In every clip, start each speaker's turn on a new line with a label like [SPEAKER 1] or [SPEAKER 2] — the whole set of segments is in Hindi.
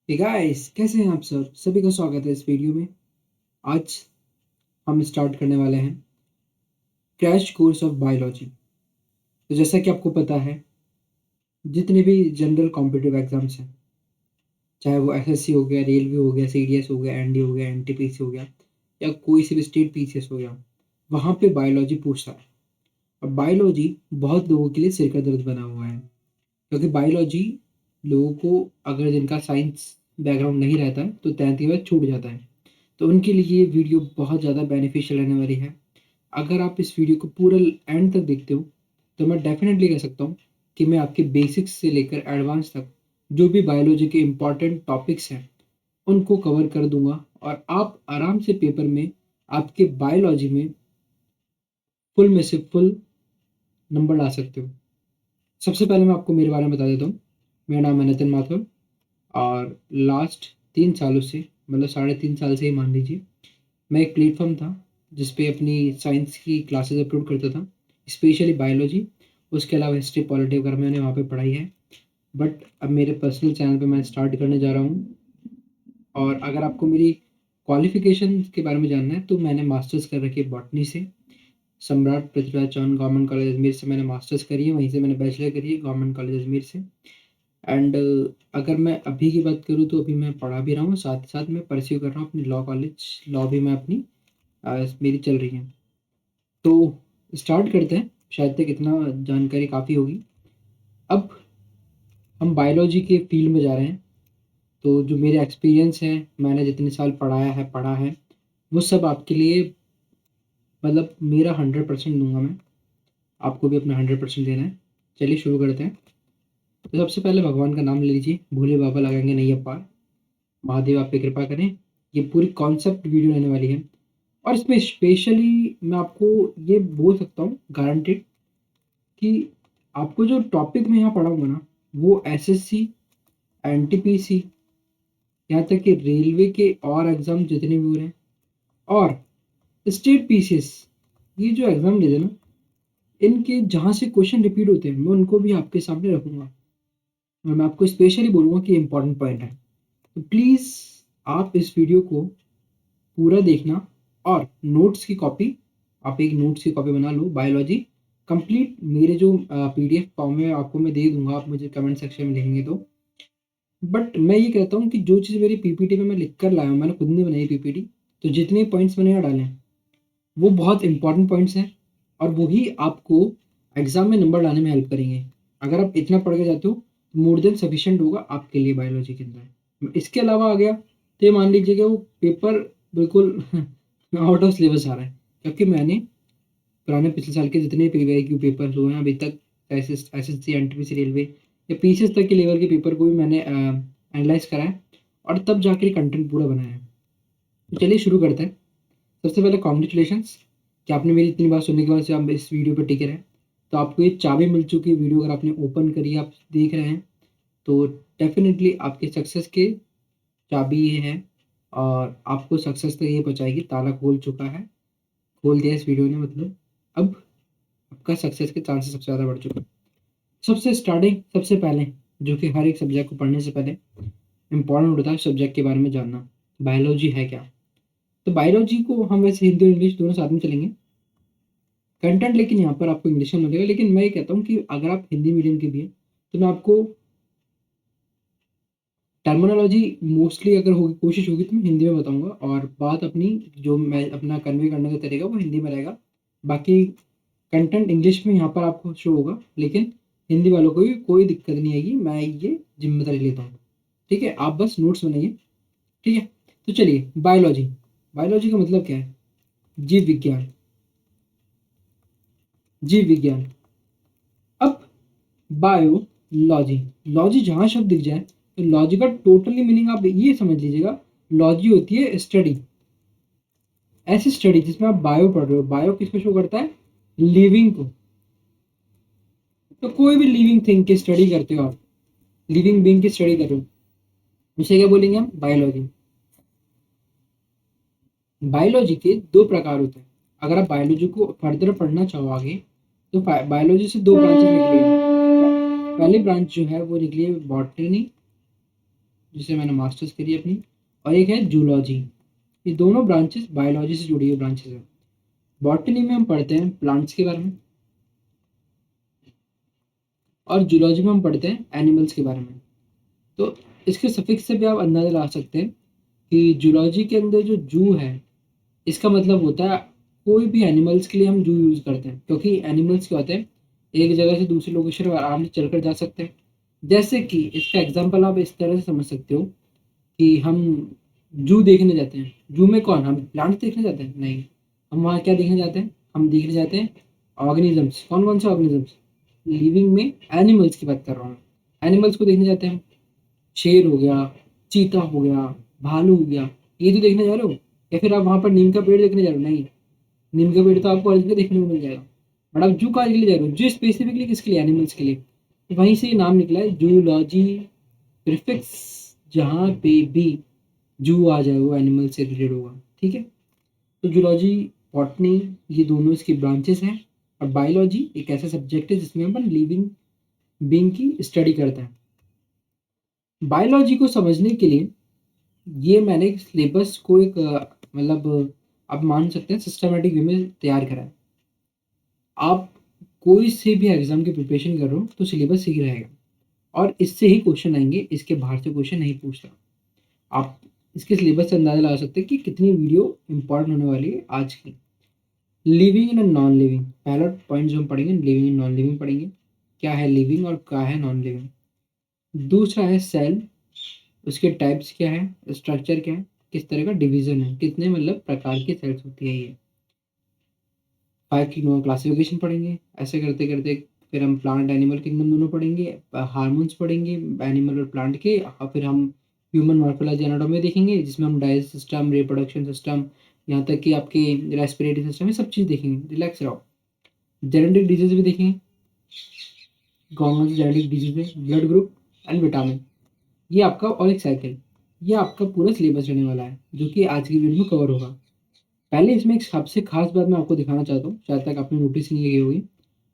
[SPEAKER 1] हे गाइस, कैसे हैं आप सब? सभी का स्वागत है इस वीडियो में। आज हम स्टार्ट करने वाले हैं क्रैश कोर्स ऑफ बायोलॉजी। तो जैसा कि आपको पता है, जितने भी जनरल कॉम्पिटिटिव एग्जाम्स हैं, चाहे वो एसएससी हो गया, रेलवे हो गया, सीडीएस हो गया, एनडी हो गया, एनटीपीसी हो गया, या कोई सी भी स्टेट पीसीएस हो गया, वहाँ पे बायोलॉजी पूछता है। और बायोलॉजी बहुत लोगों के लिए सिर का दर्द बना हुआ है, क्योंकि बायोलॉजी लोगों को, अगर जिनका साइंस बैकग्राउंड नहीं रहता है तो 10th के बाद छूट जाता है। तो उनके लिए ये वीडियो बहुत ज़्यादा बेनिफिशियल रहने वाली है। अगर आप इस वीडियो को पूरा एंड तक देखते हो तो मैं डेफिनेटली कह सकता हूँ कि मैं आपके बेसिक्स से लेकर एडवांस तक जो भी बायोलॉजी के इम्पॉर्टेंट टॉपिक्स हैं उनको कवर कर दूंगा, और आप आराम से पेपर में आपके बायोलॉजी में फुल में से फुल नंबर ला सकते हो। सबसे पहले मैं आपको मेरे बारे में बता देता हूँ। मेरा नाम है नितिन माथुर, और लास्ट 3 सालों से, मतलब 3.5 साल से ही मान लीजिए, मैं एक प्लेटफॉर्म था जिस पे अपनी साइंस की क्लासेस अपलोड करता था, स्पेशली बायोलॉजी। उसके अलावा हिस्ट्री, पॉलिटी वगैरह मैंने वहाँ पे पढ़ाई है। बट अब मेरे पर्सनल चैनल पे मैं स्टार्ट करने जा रहा हूँ। और अगर आपको मेरी क्वालिफिकेशन के बारे में जानना है तो मैंने मास्टर्स कर रखी है बॉटनी से, सम्राट पृथ्वीराज चौहान गवर्नमेंट कॉलेज अजमेर से मैंने मास्टर्स करी है। वहीं से मैंने बैचलर करी है गवर्नमेंट कॉलेज अजमेर से। एंड अगर मैं अभी की बात करूँ तो अभी मैं पढ़ा भी रहा हूँ, साथ ही साथ मैं परस्यू कर रहा हूँ अपनी लॉ कॉलेज। लॉ भी मैं अपनी मेरी चल रही है। तो स्टार्ट करते हैं, शायद तक इतना जानकारी काफ़ी होगी। अब हम बायोलॉजी के फील्ड में जा रहे हैं। तो जो मेरे एक्सपीरियंस है, मैंने जितने साल पढ़ा है वो सब आपके लिए, मतलब मेरा 100% दूंगा मैं। आपको भी अपना 100% देना है। चलिए शुरू करते हैं। तो सबसे पहले भगवान का नाम ले लीजिए, भोले बाबा लगाएंगे नैया पार। महादेव आप पे कृपा करें। ये पूरी कॉन्सेप्ट वीडियो रहने वाली है, और इसमें स्पेशली मैं आपको ये बोल सकता हूँ गारंटेड कि आपको जो टॉपिक मैं यहाँ पढ़ाऊँगा ना, वो एसएससी, एनटीपीसी, यहाँ तक कि रेलवे के और एग्ज़ाम जितने भी हो रहे हैं, और स्टेट पीसीएस, ये जो एग्ज़ाम दे देना, इनके जहाँ से क्वेश्चन रिपीट होते हैं मैं उनको भी आपके सामने रखूँगा। और मैं आपको स्पेशली बोलूँगा कि इम्पोर्टेंट पॉइंट है। तो प्लीज़ आप इस वीडियो को पूरा देखना, और नोट्स की कॉपी, आप एक नोट्स की कॉपी बना लो। बायोलॉजी कंप्लीट मेरे जो पीडीएफ फॉर्म में आपको मैं दे दूंगा, आप मुझे कमेंट सेक्शन में लिखेंगे तो। बट मैं ये कहता हूँ कि जो चीज़ मेरी पीपीटी में मैं लिख कर लाया हूँ, मैंने खुद नहीं बनाई पीपीटी, तो जितने पॉइंट्स मैंने यहाँ डाले हैं वो बहुत इंपॉर्टेंट पॉइंट्स हैं, और वही आपको एग्जाम में नंबर लाने में हेल्प करेंगे। अगर आप इतना पढ़ के जाते हो, मोर देन सफिशिएंट होगा आपके लिए बायोलॉजी के अंदर। इसके अलावा आ गया तो ये मान लीजिए कि वो पेपर बिल्कुल आउट ऑफ सिलेबस आ रहा है, क्योंकि मैंने पुराने पिछले साल के जितने पीवाईक्यू पेपर हुए हैं अभी तक, एसएससी, एनटीपीसी, रेलवे या पीसीएस तक के लेवल के पेपर को भी मैंने एनालाइज करा है, और तब जाकर कंटेंट पूरा बनाया है। तो चलिए शुरू करते हैं। सबसे पहले कॉन्ग्रेचुलेशंस कि आपने मेरी इतनी बात सुनने के बाद से आप इस वीडियो पर टिके रहे। तो आपको ये चाबी मिल चुकी है, वीडियो अगर आपने ओपन करी, आप देख रहे हैं, तो डेफिनेटली आपके सक्सेस के चाबी ये है, और आपको सक्सेस तक ये पहुँचाएगी। ताला खोल चुका है, खोल दिया इस वीडियो ने, मतलब अब आपका सक्सेस के चांसेस सबसे ज़्यादा बढ़ चुके हैं। सबसे पहले, जो कि हर एक सब्जेक्ट को पढ़ने से पहले इंपॉर्टेंट होता है, सब्जेक्ट के बारे में जानना। बायोलॉजी है क्या? तो बायोलॉजी को हम वैसे हिंदी और इंग्लिश दोनों साथ में चलेंगे, कंटेंट लेकिन यहाँ पर आपको इंग्लिश में मिलेगा। लेकिन मैं ये कहता हूँ कि अगर आप हिंदी मीडियम के भी हैं तो मैं आपको टर्मिनोलॉजी मोस्टली अगर होगी, कोशिश होगी तो मैं हिंदी में बताऊंगा, और बात अपनी जो मैं अपना कन्वे करने का तरीका वो हिंदी में रहेगा। बाकी कंटेंट इंग्लिश में यहाँ पर आपको शो होगा, लेकिन हिंदी वालों को भी कोई दिक्कत नहीं आएगी, मैं ये जिम्मेदारी लेता हूँ। ठीक है, आप बस नोट्स बनाइए। ठीक है, तो चलिए बायोलॉजी। बायोलॉजी का मतलब क्या है? जीव विज्ञान। जीव विज्ञान। अब बायोलॉजी, लॉजी जहाँ शब्द दिख जाए तो लॉजी का टोटली मीनिंग आप ये समझ लीजिएगा। लॉजी होती है स्टडी, ऐसी स्टडी जिसमें आप बायो पढ़ रहे हो। बायो किसको शो करता है? लिविंग को। तो कोई भी लिविंग थिंग की स्टडी करते हो आप, लिविंग बीइंग की स्टडी कर रहे हो, उसे क्या बोलेंगे हम? बायोलॉजी। बायोलॉजी के दो प्रकार होते हैं। अगर आप बायोलॉजी को फर्दर पढ़ना चाहो आगे, तो बायोलॉजी से दो ब्रांचेस निकली है। पहली ब्रांच जो है वो निकली है बॉटनी, जिसे मैंने मास्टर्स करी अपनी, और एक है जूलॉजी। ये दोनों ब्रांचेस बायोलॉजी से जुड़ी हुई ब्रांचेस हैं। बॉटनी में हम पढ़ते हैं प्लांट्स के बारे में, और जूलॉजी में हम पढ़ते हैं एनिमल्स के बारे में। तो इसके सफिक्स से भी आप अंदाजा लगा सकते हैं कि जूलॉजी के अंदर जो जू है, इसका मतलब होता है कोई भी एनिमल्स के लिए हम जू यूज़ करते हैं, क्योंकि एनिमल्स क्या होते हैं, एक जगह से दूसरी लोकेशन पर आराम से चलकर जा सकते हैं। जैसे कि इसका एग्जांपल आप इस तरह से समझ सकते हो कि हम जू देखने जाते हैं। जू में कौन, हम प्लांट्स देखने जाते हैं? नहीं, हम वहाँ क्या देखने जाते हैं? हम देखने जाते हैं ऑर्गेनिजम्स। कौन कौन से ऑर्गेनिजम्स? लिविंग में एनिमल्स की बात कर रहा हूँ। एनिमल्स को देखने जाते हैं हम। शेर हो गया, चीता हो गया, भालू हो गया, ये तो देखने जा रहे हो। या फिर आप वहाँ पर नीम का पेड़ देखने जा रहे हो? नहीं, नीम का पेड़ तो आपको हर जगह देखने को मिल जाएगा। बट आप जू कहाँ के लिए जा रहे हो? जू स्पेसिफिकली किसके लिए? एनिमल्स के लिए। तो वहीं से ये नाम निकला है जूलॉजी, प्रीफिक्स। जहाँ पे भी जू आ जाए वो एनिमल से रिलेटेड होगा, ठीक है। तो जूलॉजी, बॉटनी, ये दोनों इसकी ब्रांचेस हैं। और बायोलॉजी एक ऐसा सब्जेक्ट है जिसमें अपन लिविंग बीइंग की स्टडी करते हैं। बायोलॉजी को समझने के लिए ये मैंने एक सिलेबस को एक मतलब आप मान सकते हैं सिस्टमेटिक वे में तैयार करा है। आप कोई से भी एग्जाम की प्रिपरेशन कर रहे हो तो सिलेबस सही रहेगा, और इससे ही क्वेश्चन आएंगे, इसके बाहर से क्वेश्चन नहीं पूछता। आप इसके सिलेबस से अंदाजा लगा सकते हैं कि कितनी वीडियो इंपॉर्टेंट होने वाली है आज की। लिविंग एंड नॉन लिविंग, पहला पॉइंट जो हम पढ़ेंगे लिविंग एंड नॉन लिविंग पढ़ेंगे, क्या है लिविंग और क्या है नॉन लिविंग। दूसरा है सेल, उसके टाइप्स क्या है, स्ट्रक्चर क्या है, किस तरह का डिवीजन है, कितने मतलब प्रकार की सेल्स होती है ये। 5 की क्लासिफिकेशन पढ़ेंगे। ऐसे करते करते फिर हम प्लांट एनिमल किंगडम दोनों पढ़ेंगे, हार्मोन्स पढ़ेंगे एनिमल और प्लांट के, और फिर हम ह्यूमन मॉर्फोलॉजी एनाटॉमी देखेंगे, जिसमें हम डाइजेस्ट सिस्टम, रिप्रोडक्शन सिस्टम, यहाँ तक कि आपके रेस्पिरेटरी सिस्टम, ये सब चीज़ देखेंगे। रिलैक्स रहो। जेनेटिक डिजीज भी देखेंगे, कौन कौन सी जेनेटिक डिजीज है, ब्लड ग्रुप एंड विटामिन, ये आपका, और एक साइकिल। ये आपका पूरा सिलेबस रहने वाला है, जो कि आज की वीडियो में कवर होगा। पहले इसमें एक सबसे खास बात मैं आपको दिखाना चाहता हूँ, शायद तक आपने नोटिस नहीं की होगी,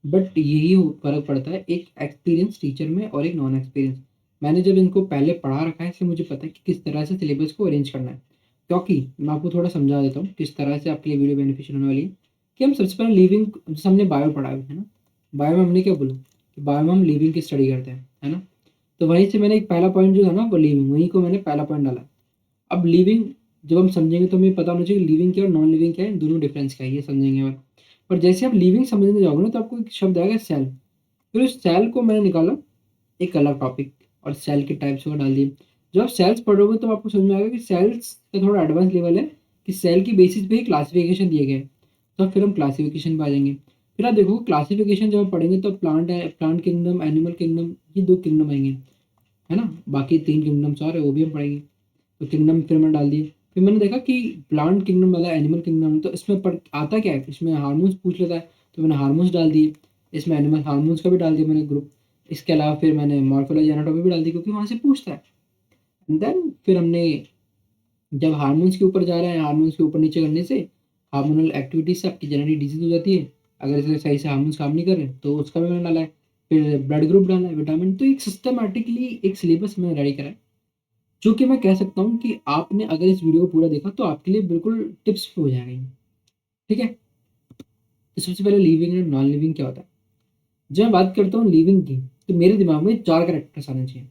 [SPEAKER 1] बट यही फ़र्क पड़ता है एक एक्सपीरियंस टीचर में और एक नॉन एक्सपीरियंस। मैंने जब इनको पहले पढ़ा रखा है, इसलिए मुझे पता है कि किस तरह से सिलेबस को अरेंज करना है। क्योंकि मैं आपको थोड़ा समझा देता हूँ किस तरह से आपके लिए वीडियो बेनिफिशियल होने वाली है। कि हम सबसे पहले लिविंग, जैसे हमने बायो पढ़ा है ना, बायो में हमने क्या बोला कि बायो में हम लिविंग की स्टडी करते हैं, है ना। तो वहीं से मैंने एक पहला पॉइंट जो था ना वो लिविंग, वहीं को मैंने पहला पॉइंट डाला। अब लिविंग जब हम समझेंगे तो हमें पता होना चाहिए लिविंग क्या और नॉन लिविंग क्या है, दोनों डिफरेंस क्या है, ये समझेंगे। और जैसे आप लिविंग समझने जाओगे ना तो आपको एक शब्द आएगा सेल। फिर उस सेल को मैंने निकाला एक अलग टॉपिक, और सेल के टाइप्स को डाल दिए। जब आप सेल्स पढ़ोगे तो आपको समझ में आएगा कि सेल्स का थोड़ा एडवांस लेवल है, कि सेल की बेसिस पे ही क्लासिफिकेशन दिए गए हैं। तो फिर हम क्लासिफिकेशन पे आ जाएंगे। फिर आप देखो क्लासिफिकेशन जब हम पढ़ेंगे तो प्लांट है, प्लांट किंगडम, एनिमल किंगडम, ये 2 किंगडम आएंगे, है ना। बाकी 3 किंगडम्स और है वो भी हम पढ़ेंगे। तो किंगडम फिर मैंने डाल दिए। फिर मैंने देखा कि प्लांट किंगडम वाला एनिमल किंगडम, तो इसमें आता क्या है, इसमें हार्मोन्स पूछ लेता है, तो मैंने हार्मोन्स डाल दिए। इसमें एनिमल हार्मोन्स का भी डाल दिया मैंने ग्रुप। इसके अलावा फिर मैंने मॉर्फोलॉजी एनाटॉमी भी डाल दी, क्योंकि वहाँ से पूछता है। एंड देन फिर हमने, जब हार्मोन्स के ऊपर जा रहे हैं, हार्मोन्स के ऊपर नीचे करने से हार्मोनल एक्टिविटीज से आपकी जेनेटिक डिजीज हो जाती है। अगर इसे सही से हार्मोन्स काम नहीं कर रहे तो उसका भी मैंने डाला है। फिर ब्लड ग्रुप डाला है, विटामिन। तो एक सिस्टमैटिकली एक सिलेबस मैंने रेडी करा है, जो कि मैं कह सकता हूँ कि आपने अगर इस वीडियो को पूरा देखा तो आपके लिए बिल्कुल टिप्स पे हो जाएगा ये, ठीक है। तो सबसे पहले लिविंग एंड नॉन लिविंग क्या होता है। जब मैं बात करता हूँ लिविंग की, तो मेरे दिमाग में 4 कैरेक्टर्स आने चाहिए।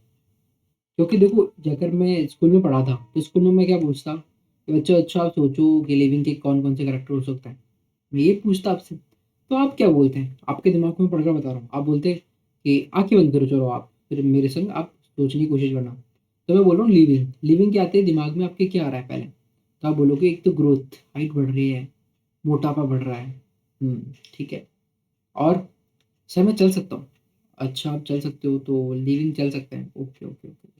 [SPEAKER 1] क्योंकि देखो, अगर मैं स्कूल में पढ़ा था तो स्कूल में मैं क्या पूछता कि बच्चों अच्छा आप सोचो कि लिविंग के कौन कौन से कैरेक्टर हो सकते हैं, मैं ये पूछता आपसे। तो आप क्या बोलते हैं, आपके दिमाग में पढ़कर बता रहा हूँ, आप बोलते हैं कि आंखें बंद करो, चलो आप फिर मेरे संग आप सोचने की कोशिश करना। तो मैं बोल रहा हूँ लिविंग, लिविंग क्या आते हैं दिमाग में आपके, क्या आ रहा है पहले। तो आप बोलोगे एक तो ग्रोथ, हाइट बढ़ रही है, मोटापा बढ़ रहा है, ठीक है। और सर मैं चल सकता हूँ, अच्छा आप चल सकते हो तो लिविंग चल सकते हैं, ओके ओके ओके।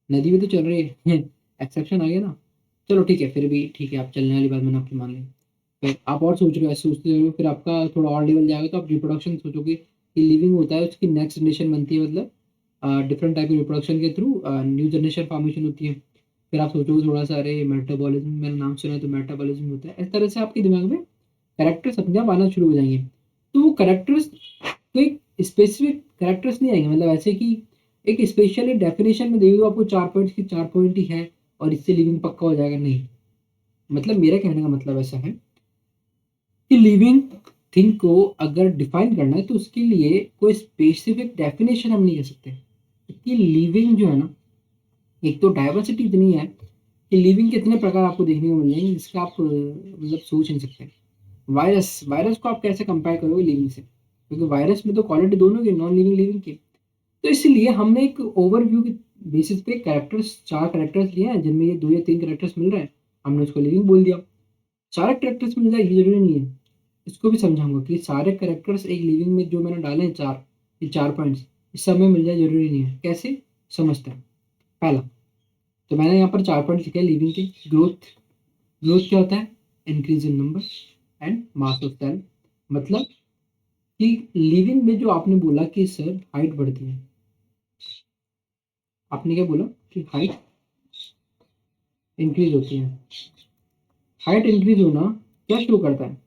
[SPEAKER 1] नदी में तो चल रही है एक्सेप्शन आ गया ना। चलो ठीक है, फिर भी ठीक है, आप चलने वाली बात मैंने आपकी मान ली। फिर आप और सोच रहे हो, ऐसे सोचते रहो, फिर आपका थोड़ा और लेवल जाएगा तो आप रिप्रोडक्शन सोचोगे कि लिविंग होता है, उसकी नेक्स्ट जनरेशन बनती है, मतलब डिफरेंट टाइप के रिप्रोडक्शन के थ्रू न्यू जनरेशन फॉर्मेशन होती है। फिर आप सोचोगे थोड़ा सा, अरे मेटाबॉलिज्म मैंने नाम सुना है तो मेटाबॉलिज्म होता है। इस तरह से आपके दिमाग में कैरेक्टर्स अपने आप आना शुरू हो जाएंगे। तो वो कैरेक्टर्स कोई स्पेसिफिक कैरेक्टर्स नहीं आएंगे, मतलब ऐसे कि एक स्पेशली डेफिनेशन में दे दो आपको 4 पॉइंट्स की 4 पॉइंट ही है और इससे लिविंग पक्का हो जाएगा, नहीं। मतलब मेरा कहने का मतलब ऐसा है कि लिविंग थिंग को अगर डिफाइन करना है तो उसके लिए कोई स्पेसिफिक डेफिनेशन हम नहीं कह सकते, क्योंकि लिविंग जो है ना, एक तो डाइवर्सिटी इतनी है कि लिविंग के इतने प्रकार आपको देखने को मिल जाएंगे जिसका आप मतलब सोच नहीं सकते। वायरस वायरस को आप कैसे कंपेयर करोगे लिविंग से, क्योंकि वायरस में तो क्वालिटी दोनों की, नॉन लिविंग लिविंग की। तो इसलिए हमने एक ओवरव्यू के बेसिस पे कैरेक्टर्स, 4 कैरेक्टर्स लिए हैं जिनमें ये 2 या 3 कैरेक्टर्स मिल रहे हैं, हमने उसको लिविंग बोल दिया। सारे कैरेक्टर्स मिल जाए ये जरूरी नहीं है, इसको भी समझाऊंगा कि सारे कैरेक्टर्स एक लिविंग में जो मैंने डाले हैं 4, ये 4 पॉइंट्स इस सब में मिल जाए जरूरी नहीं है। कैसे समझते हैं? पहला, तो मैंने यहाँ पर 4 पॉइंट लिखे हैं लिविंग के। ग्रोथ, ग्रोथ क्या होता है? Increase in number and mass of cell. मतलब कि लिविंग में जो आपने बोला कि सर हाइट बढ़ती है, आपने क्या बोला कि हाइट इंक्रीज होती है। हाइट इंक्रीज होना क्या शो करता है?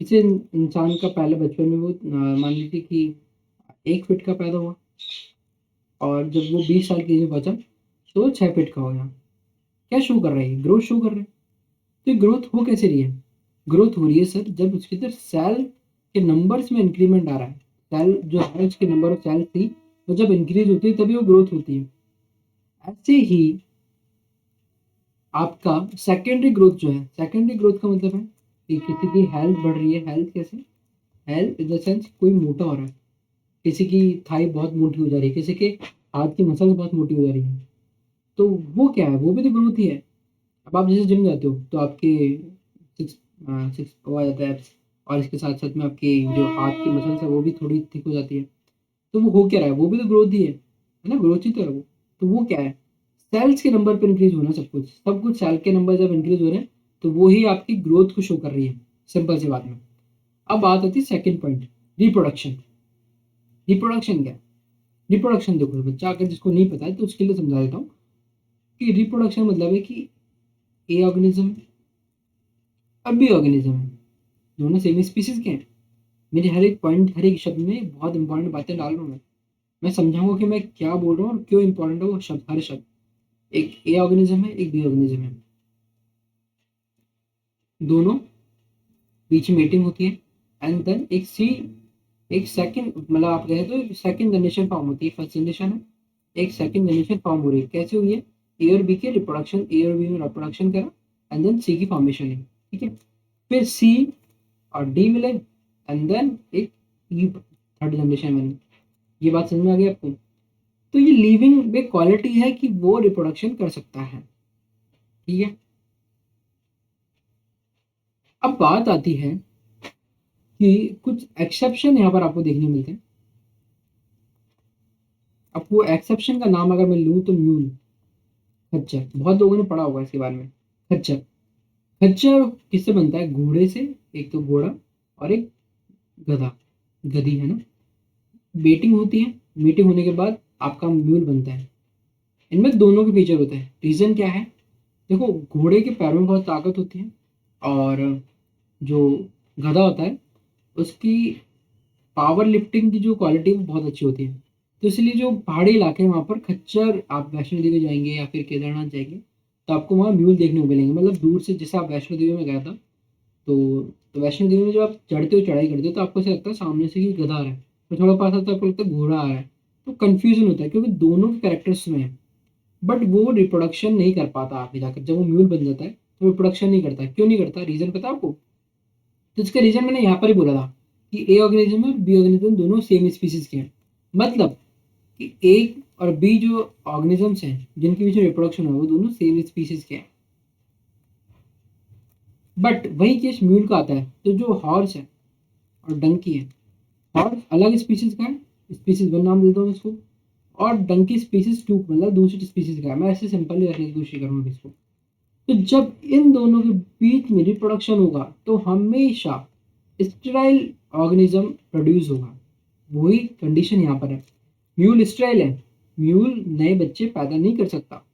[SPEAKER 1] किसी इंसान का पहले बचपन में वो मान लीजिए कि 1 फीट का पैदा हुआ और जब वो 20 साल की एज में पहुंचा तो 6 फीट का हो गया। क्या शो कर रहा है? ग्रोथ शो कर रहा है। तो ग्रोथ हो कैसे रही है? ग्रोथ हो रही है सर जब उसके अंदर सेल के नंबर्स में इंक्रीमेंट आ रहा है। सेल जो है उसके नंबर ऑफ सेल थी वो जब इंक्रीज होती है तभी वो ग्रोथ होती है। ऐसे ही आपका सेकेंडरी ग्रोथ जो है, सेकेंडरी ग्रोथ का मतलब है कि किसी की हेल्थ बढ़ रही है। हेल्थ कैसे? हेल्थ इन द सेंस कोई मोटा हो रहा है, किसी की थाई बहुत मोटी हो जा रही है, किसी के हाथ की मसल्स बहुत मोटी हो जा रही है, तो वो क्या है? वो भी तो ग्रोथ ही है। अब आप जैसे जिम जाते हो तो आपके सिक्स सिक्स वो आ जाता है abs, और इसके साथ साथ में आपकी जो हाथ की मसल्स है वो भी थोड़ी थिक हो जाती है। तो वो हो क्या रहा है? वो भी तो ग्रोथ ही है ना, ग्रोथ ही तो है वो। तो वो क्या है? सेल्स के नंबर पर इंक्रीज होना, सब कुछ सेल के नंबर जब इंक्रीज हो रहे हैं तो वो ही आपकी ग्रोथ को शो कर रही है। सिंपल सी बात में। अब बात आती है सेकंड पॉइंट, रिप्रोडक्शन। रिप्रोडक्शन क्या है? रिप्रोडक्शन देखो बच्चा, अगर जिसको नहीं पता है तो उसके लिए समझा देता हूँ कि रिप्रोडक्शन मतलब है कि ए ऑर्गेनिज्म और बी ऑर्गेनिज्म है, दोनों सेम स्पीसीज के हैं। मेरे हर एक पॉइंट, हर एक शब्द में बहुत इंपॉर्टेंट बातें डाल रहा हूँ मैं समझाऊंगा कि मैं क्या बोल रहा हूँ और क्यों इंपॉर्टेंट है वो शब्द, हर शब्द। एक ए ऑर्गेनिज्म है, एक बी ऑर्गेनिज्म है, दोनों बीच में मीटिंग होती है एंड देन एक सेकंड, मतलब आप कहें तो सेकंड जनरेशन फॉर्म होती है। फर्स्ट जनरेशन है, एक सेकंड जनरेशन फॉर्म हो रही है। कैसे हुई है? ए और बी के रिप्रोडक्शन, ए और बी में रिप्रोडक्शन करा एंड देन सी की फॉर्मेशन है। ठीक है, फिर सी और डी मिले एंड देन एक ई थर्ड जनरेशन बनी। ये बात समझ में आ गई आपको? तो ये लिविंग में क्वालिटी है कि वो रिप्रोडक्शन कर सकता है। ठीक है, अब बात आती है कि कुछ एक्सेप्शन यहाँ पर आपको देखने मिलते हैं। अब वो एक्सेप्शन का नाम अगर मैं लूँ तो म्यूल, खच्चर। बहुत लोगों ने पढ़ा होगा इसके बारे में। खच्चर, खच्चर किससे बनता है? घोड़े से। एक तो घोड़ा और एक गधा, गधी है ना। बेटिंग होती है, मीटिंग होने के बाद आपका म्यूल बनता है। इनमें दोनों के फीचर होते हैं। रीजन क्या है? देखो, घोड़े के पैरों में बहुत ताकत होती है और जो गधा होता है उसकी पावर लिफ्टिंग की जो क्वालिटी है वो बहुत अच्छी होती है। तो इसलिए जो पहाड़ी इलाके हैं वहाँ पर खच्चर, आप वैष्णो देवी जाएंगे या फिर केदारनाथ जाएंगे तो आपको वहाँ म्यूल देखने को मिलेंगे। मतलब दूर से, जैसे आप वैष्णो देवी में गया था तो वैष्णो देवी में जब आप चढ़ते हो, चढ़ाई करते हो तो आपको ऐसा लगता है सामने से कि गधा आ रहा है, तो थोड़ा पास आता है आपको लगता है घोड़ा आ रहा है। तो कन्फ्यूजन होता है क्योंकि दोनों के कैरेक्टर्स में है, बट वो रिप्रोडक्शन नहीं कर पाता आगे जाकर। जब वो म्यूल बन जाता है तो रिप्रोडक्शन नहीं करता। क्यों नहीं करता? रीजन पता है आपको? तो इसका रीजन मैंने यहाँ पर ही बोला था कि ए ऑर्गेनिज्म और बी ऑर्गेनिज्म दोनों सेम स्पीसीज के हैं। मतलब कि ए और बी जो ऑर्गेनिजम्स हैं जिनके बीच में रिप्रोडक्शन हो वो दोनों सेम स्पीसीज के हैं। बट वही केस म्यूल का आता है। तो जो हॉर्स है और डंकी है, हॉर्स अलग स्पीसीज का है, स्पीसीज वन नाम देता हूँ इसको, और डंकी स्पीसीज टू, मतलब दूसरी स्पीसीज का है। मैं ऐसे सिंपल ही रखने की कोशिश करूँगा इसको। तो जब इन दोनों के बीच में रिप्रोडक्शन होगा तो हमेशा स्टेराइल ऑर्गेनिज्म प्रोड्यूस होगा। वही कंडीशन यहाँ पर है। म्यूल स्टेराइल है, म्यूल नए बच्चे पैदा नहीं कर सकता।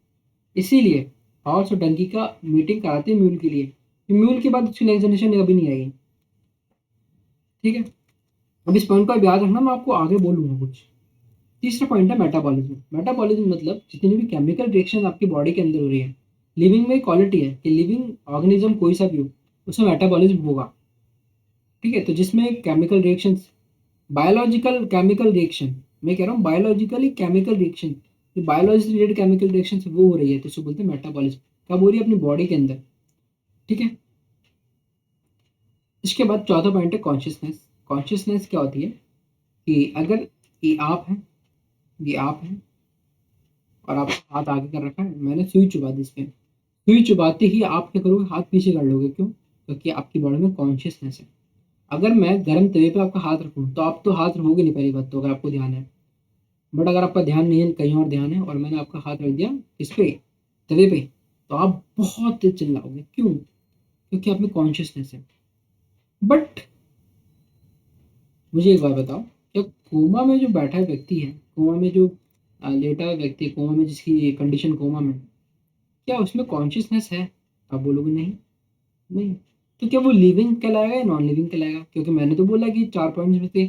[SPEAKER 1] इसीलिए हॉर्स और डंकी का मीटिंग कराते हैं म्यूल के लिए। म्यूल के बाद उसकी नेक्स्ट जनरेशन कभी नहीं आएगी। ठीक है, अब इस पॉइंट को याद रखना, मैं आपको आगे बोलूंगा कुछ। तीसरा पॉइंट है मेटाबॉलिज्म। मेटाबॉलिज्म मतलब जितनी भी केमिकल रिएक्शन आपकी बॉडी के अंदर हो रही है, लिविंग में क्वालिटी है कि लिविंग ऑर्गेनिज्म कोई सा भी हो उसमें मेटाबॉलिज्म होगा। ठीक है, तो जिसमें chemical reaction, biological chemical reaction, मैं कह रहा हूँ बायोलॉजिकली केमिकल रिएक्शन, जो बायोलॉजी से रिलेटेड केमिकल रिएक्शन वो हो रही है तो उसको बोलते हैं मेटाबॉलिज्म। कब हो रही है? अपनी बॉडी के अंदर। ठीक है, इसके बाद चौथा पॉइंट है कॉन्शियसनेस। कॉन्शियसनेस क्या होती है कि अगर ये आप हैं, ये आप हैं और आप हाथ आगे कर रखा है, मैंने सुई चुबा दी इसमें, सुई चुबाते ही आप क्या करोगे? हाथ पीछे कर लोगे। क्यों? क्योंकि आपकी बॉडी में कॉन्शियसनेस है। अगर मैं गर्म तवे पे आपका हाथ रखूँ तो आप तो हाथ रखोगे नहीं, पहली बात तो, अगर आपको ध्यान है। बट अगर आपका ध्यान नहीं है, कहीं और ध्यान है, और मैंने आपका हाथ रख दिया इस पे, तवे पे, तो आप बहुत तेज चिल्लाओगे। क्यों? क्योंकि आप में कॉन्शियसनेस है। बट मुझे एक बात बताओ, क्या कोमा में जो बैठा व्यक्ति है, कोमा में जो लेटा हुआ व्यक्ति है, कोमा में जिसकी कंडीशन कोमा में, क्या उसमें कॉन्शियसनेस है? आप बोलोगे नहीं। नहीं। तो क्या वो लिविंग कहलाएगा या नॉन लिविंग कहलाएगा? क्योंकि मैंने तो बोला कि 4 पॉइंट्स में से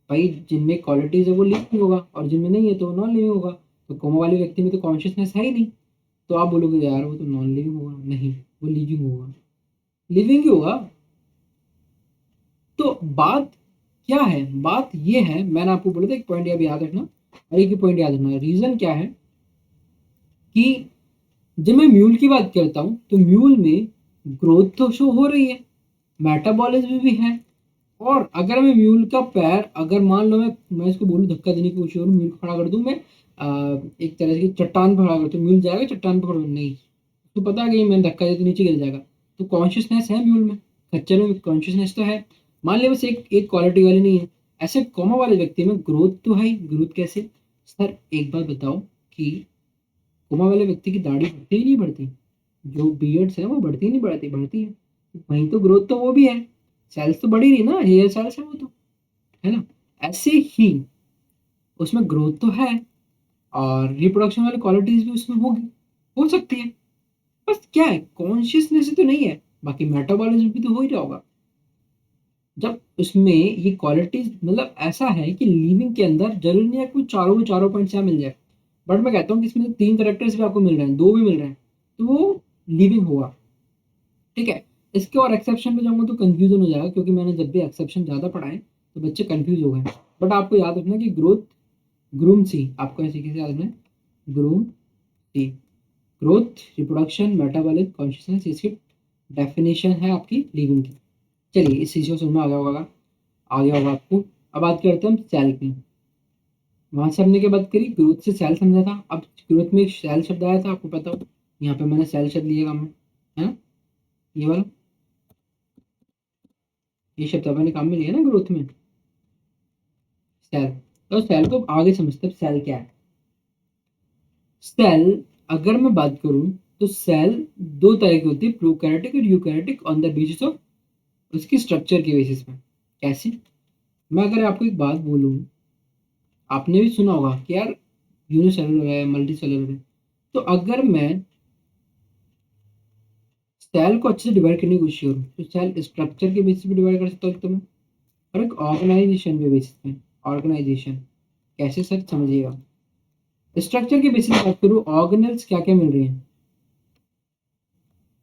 [SPEAKER 1] भाई जिनमें क्वालिटीज़ है वो लिविंग होगा और जिनमें नहीं है तो नॉन लिविंग होगा। तो कोमा वाले व्यक्ति में तो कॉन्शियसनेस है ही नहीं। तो आप बोलोगे यार वो तो नॉन लिविंग होगा। नहीं, वो लिविंग होगा, लिविंग ही होगा। तो बात क्या है? बात ये है, मैंने आपको बोला था एक पॉइंट अभी याद रखना, और एक ही पॉइंट याद रखना। रीज़न क्या है कि जब मैं म्यूल की बात करता हूँ तो म्यूल में ग्रोथ तो शो हो रही है, मेटाबॉलिज्म भी है। और अगर मैं म्यूल का पैर, अगर मान लो मैं इसको बोलूँ धक्का देने की कोशिश करूँ, म्यूल को खड़ा कर दूँ मैं, एक तरह से चट्टान पर खड़ा कर, तो म्यूल जाएगा चट्टान पर खड़ा? नहीं, तो पता है कि मैंने धक्का दिया तो नीचे गिर जाएगा। तो कॉन्शियसनेस है म्यूल में, खच्चर में कॉन्शियसनेस तो है। मान लिया बस एक एक क्वालिटी वाली नहीं है। ऐसे कोमा वाले व्यक्ति में ग्रोथ तो है ही। ग्रोथ कैसे? सर एक बात बताओ कि कोमा वाले व्यक्ति की दाढ़ी बढ़ती ही नहीं बढ़ती? जो बियर्ड्स है वो बढ़ती नहीं बढ़ती? बढ़ती है। वहीं तो ग्रोथ तो वो भी है, सेल्स तो बढ़ी रही ना, हेयर सेल्स है वो तो, है ना? ऐसे ही उसमें ग्रोथ तो है और रिप्रोडक्शन वाली क्वालिटीज भी उसमें होगी, हो सकती है। बस क्या है, कॉन्शियसनेस तो नहीं है, बाकी मेटाबॉलिज्म भी तो हो ही रहा होगा। जब उसमें ये क्वालिटीज, मतलब ऐसा है कि लिविंग के अंदर जरूरी नहीं है कि चारों चारों पॉइंट्स यहाँ मिल जाए। बट मैं कहता हूँ कि इसमें 3 करेक्टर्स भी आपको मिल रहे हैं, 2 भी मिल रहे हैं, तो वो लिविंग होगा। ठीक है। इसके और एक्सेप्शन पे जाऊंगा तो कंफ्यूजन हो जाएगा, क्योंकि मैंने जब भी एक्सेप्शन ज़्यादा पढ़ाए तो बच्चे कंफ्यूज हो गए। बट आपको याद रखना कि ग्रोथ, ग्रूम सी, आपको ऐसे कैसे याद रखना है, ग्रूम सी, ग्रोथ, रिप्रोडक्शन, मेटाबॉलिक, कॉन्शियसनेस, इसकी डेफिनेशन है आपकी लिविंग की। चलिए इस चीज़ को समझ में आ गया होगा आपको। अब बात करते हैं हम सेल की। वहां से हमने क्या बात करी? ग्रोथ से सेल समझा था। अब ग्रोथ में एक सेल शब्द आया था, आपको पता हो, यहाँ पे मैंने सेल शब्द लिया काम में, है ना? ये वाला, ये शब्द अपने काम में लिया ना ग्रोथ में, सेल। तो सेल को आगे समझते हैं, सेल क्या है। सेल, अगर मैं बात करूं तो सेल 2 तरह की होती है, प्रोकैरियोटिक और eukaryotic, on the basis of उसकी स्ट्रक्चर के बेसिस में। कैसे? मैं अगर आपको एक बात बोलूं, आपने भी सुना होगा कि यार यूनिसेलुलर है, मल्टी सेलुलर है। तो अगर मैं सेल को अच्छे से डिवाइड करने की कोशिश करूँ तो सेल स्ट्रक्चर के बेसिस पे डिवाइड कर सकता हूँ तो मैं, और एक ऑर्गेनाइजेशन के बेसिस पे। ऑर्गेनाइजेशन कैसे सर? समझिएगा। स्ट्रक्चर के बेसिस पे बात करूँ, ऑर्गेनल्स क्या क्या मिल रही हैं,